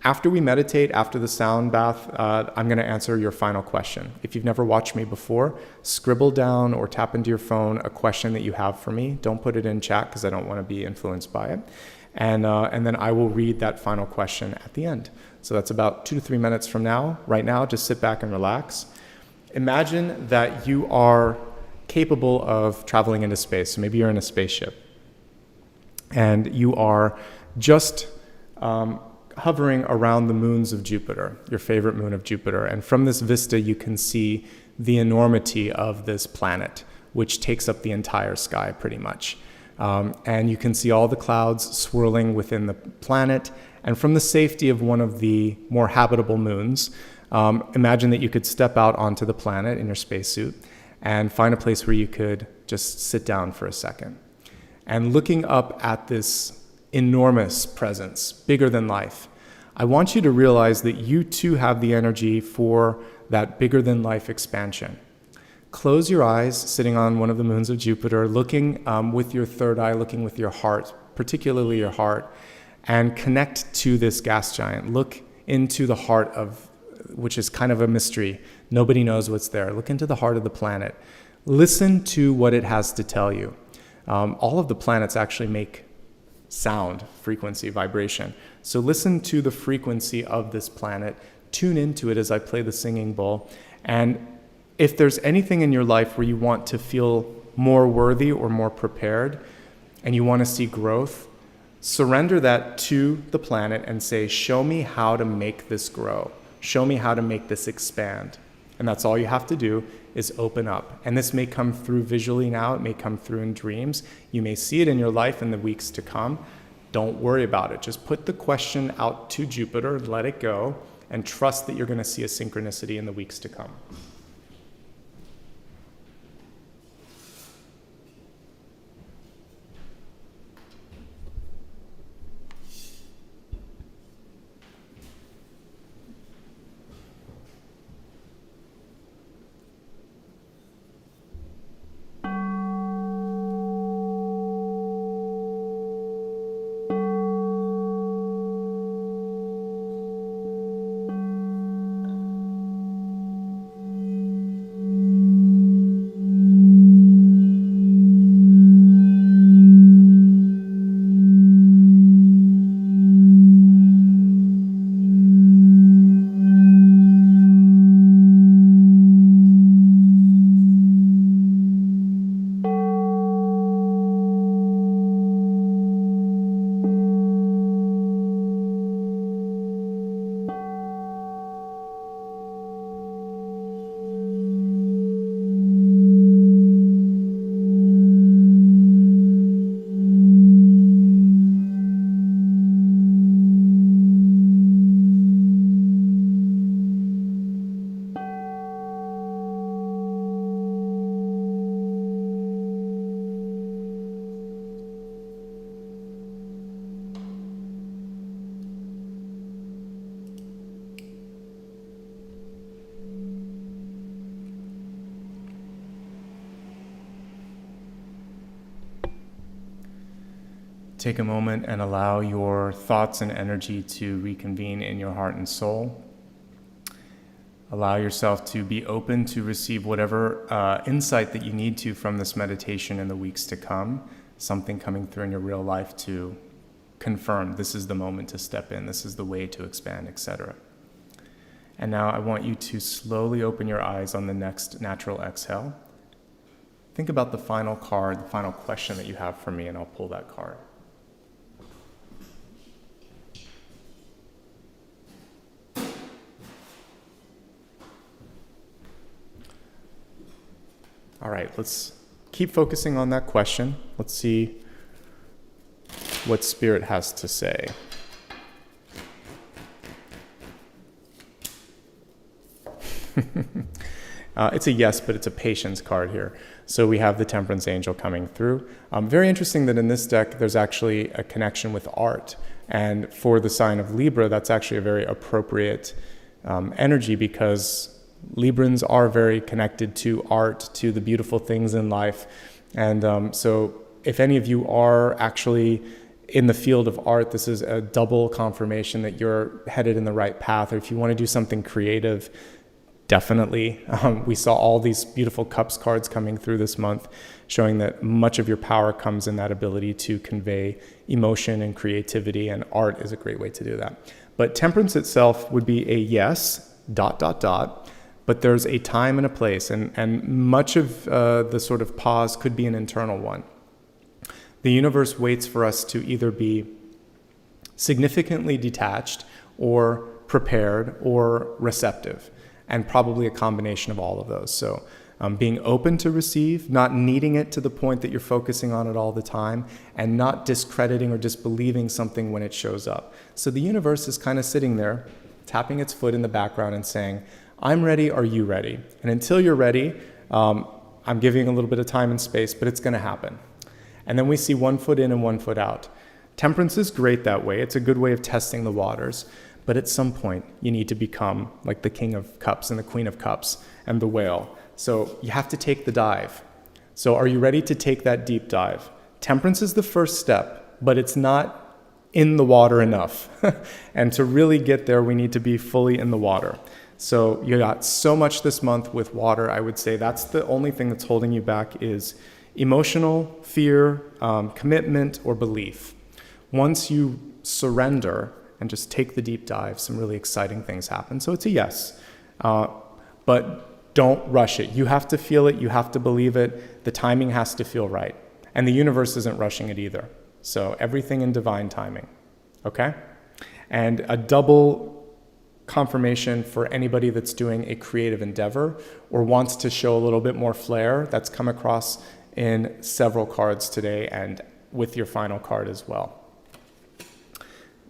After we meditate, after the sound bath, I'm going to answer your final question. If you've never watched me before, scribble down or tap into your phone a question that you have for me. Don't put it in chat because I don't want to be influenced by it. And then I will read that final question at the end. So that's about 2 to 3 minutes from now. Right now, just sit back and relax. Imagine that you are capable of traveling into space. So maybe you're in a spaceship and you are just hovering around the moons of Jupiter, your favorite moon of Jupiter. And from this vista, you can see the enormity of this planet, which takes up the entire sky pretty much. And you can see all the clouds swirling within the planet. And from the safety of one of the more habitable moons, imagine that you could step out onto the planet in your spacesuit and find a place where you could just sit down for a second. And looking up at this enormous presence, bigger than life, I want you to realize that you too have the energy for that bigger than life expansion. Close your eyes, sitting on one of the moons of Jupiter, looking with your third eye, looking with your heart, particularly your heart, and connect to this gas giant. Look into the heart of, which is kind of a mystery. Nobody knows what's there. Look into the heart of the planet. Listen to what it has to tell you. All of the planets actually make sound, frequency, vibration. So listen to the frequency of this planet. Tune into it as I play the singing bowl. And if there's anything in your life where you want to feel more worthy or more prepared, and you want to see growth, surrender that to the planet and say, show me how to make this grow. Show me how to make this expand. And that's all you have to do is open up. And this may come through visually now. It may come through in dreams. You may see it in your life in the weeks to come. Don't worry about it. Just put the question out to Jupiter, let it go, and trust that you're going to see a synchronicity in the weeks to come. Take a moment and allow your thoughts and energy to reconvene in your heart and soul. Allow yourself to be open to receive whatever insight that you need to from this meditation in the weeks to come, something coming through in your real life to confirm this is the moment to step in, this is the way to expand, etc. And now I want you to slowly open your eyes on the next natural exhale. Think about the final card, the final question that you have for me, and I'll pull that card. All right, let's keep focusing on that question. Let's see what Spirit has to say. It's a yes, but it's a patience card here. So we have the Temperance Angel coming through. Very interesting that in this deck, there's actually a connection with art. And for the sign of Libra, that's actually a very appropriate energy, because Librans are very connected to art, to the beautiful things in life. And so if any of you are actually in the field of art, this is a double confirmation that you're headed in the right path. Or if you want to do something creative, definitely. We saw all these beautiful cups cards coming through this month, showing that much of your power comes in that ability to convey emotion and creativity, and art is a great way to do that. But temperance itself would be a yes, ... but there's a time and a place, and much of the sort of pause could be an internal one. The universe waits for us to either be significantly detached or prepared or receptive, and probably a combination of all of those. So being open to receive, not needing it to the point that you're focusing on it all the time, and not discrediting or disbelieving something when it shows up. So the universe is kind of sitting there, tapping its foot in the background and saying, I'm ready, are you ready? And until you're ready, I'm giving a little bit of time and space, but it's going to happen. And then we see 1 foot in and 1 foot out. Temperance is great that way. It's a good way of testing the waters. But at some point, you need to become like the King of Cups and the Queen of Cups and the whale. So you have to take the dive. So are you ready to take that deep dive? Temperance is the first step, but it's not in the water enough. And to really get there, we need to be fully in the water. So you got so much this month with water. I would say that's the only thing that's holding you back is emotional, fear, commitment, or belief. Once you surrender and just take the deep dive, some really exciting things happen. So it's a yes, but don't rush it. You have to feel it. You have to believe it. The timing has to feel right. And the universe isn't rushing it either. So everything in divine timing, okay? And a double confirmation for anybody that's doing a creative endeavor or wants to show a little bit more flair, that's come across in several cards today and with your final card as well.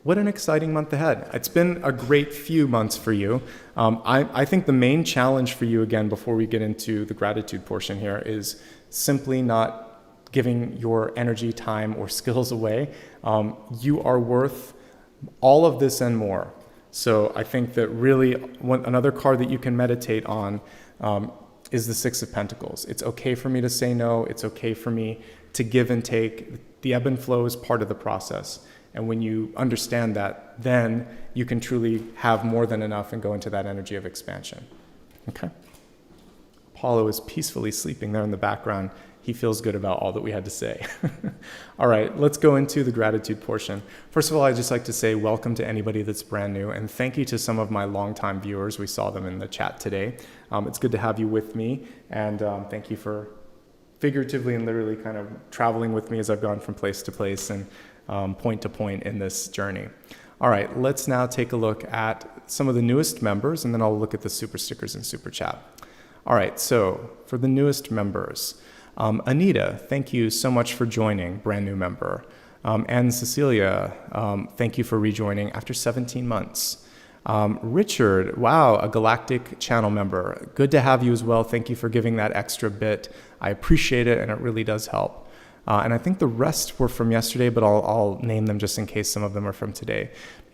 What an exciting month ahead. It's been a great few months for you. I think the main challenge for you, again, before we get into the gratitude portion here, is simply not giving your energy, time, or skills away. You are worth all of this and more. So I think that really another card that you can meditate on is the Six of Pentacles. It's okay for me to say no. It's okay for me to give and take. The ebb and flow is part of the process. And when you understand that, then you can truly have more than enough and go into that energy of expansion. Okay? Apollo is peacefully sleeping there in the background. He feels good about all that we had to say. All right, let's go into the gratitude portion. First of all, I'd just like to say welcome to anybody that's brand new, and thank you to some of my longtime viewers. We saw them in the chat today. It's good to have you with me, and thank you for figuratively and literally kind of traveling with me as I've gone from place to place and point to point in this journey. All right, let's now take a look at some of the newest members, and then I'll look at the super stickers and super chat. All right, so for the newest members, Anita, thank you so much for joining, brand new member. And Cecilia, thank you for rejoining after 17 months. Richard, wow, a galactic channel member. Good to have you as well. Thank you for giving that extra bit. I appreciate it, and it really does help. And I think the rest were from yesterday, but I'll name them just in case some of them are from today.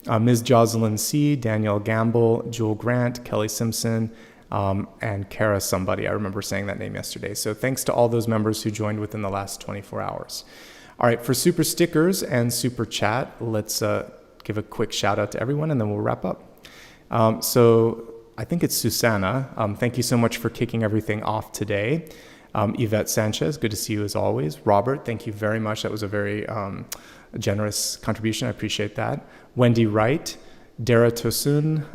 Ms. Jocelyn C., Danielle Gamble, Jewel Grant, Kelly Simpson, and Kara somebody. I remember saying that name yesterday. So thanks to all those members who joined within the last 24 hours. All right, for super stickers and super chat, let's give a quick shout out to everyone and then we'll wrap up. So I think it's Susanna. Thank you so much for kicking everything off today. Yvette Sanchez, good to see you as always. Robert, thank you very much. That was a very generous contribution. I appreciate that. Wendy Wright, Dara Tosun,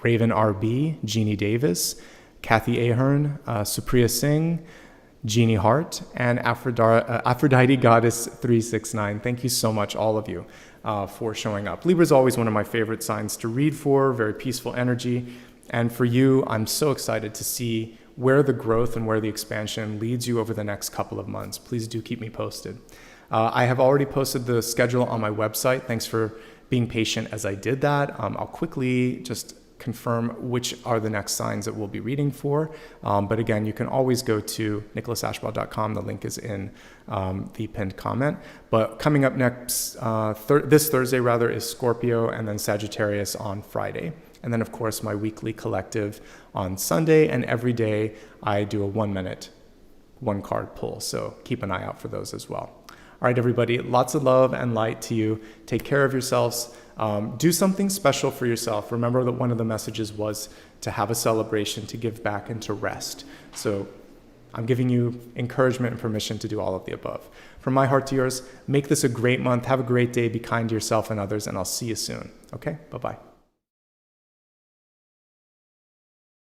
Raven RB, Jeannie Davis, Kathy Ahern, Supriya Singh, Jeannie Hart, and Aphrodite Goddess 369. Thank you so much, all of you, for showing up. Libra is always one of my favorite signs to read for, very peaceful energy. And for you, I'm so excited to see where the growth and where the expansion leads you over the next couple of months. Please do keep me posted. I have already posted the schedule on my website. Thanks for being patient as I did that. I'll quickly just confirm which are the next signs that we'll be reading for. But again, you can always go to nicholasashbaugh.com. The link is in the pinned comment. But coming up next, this Thursday is Scorpio, and then Sagittarius on Friday. And then, of course, my weekly collective on Sunday, and every day I do a 1-minute one card pull. So keep an eye out for those as well. All right, everybody, lots of love and light to you. Take care of yourselves. Do something special for yourself. Remember that one of the messages was to have a celebration, to give back, and to rest. So I'm giving you encouragement and permission to do all of the above. From my heart to yours, make this a great month. Have a great day. Be kind to yourself and others, and I'll see you soon. Okay? Bye-bye.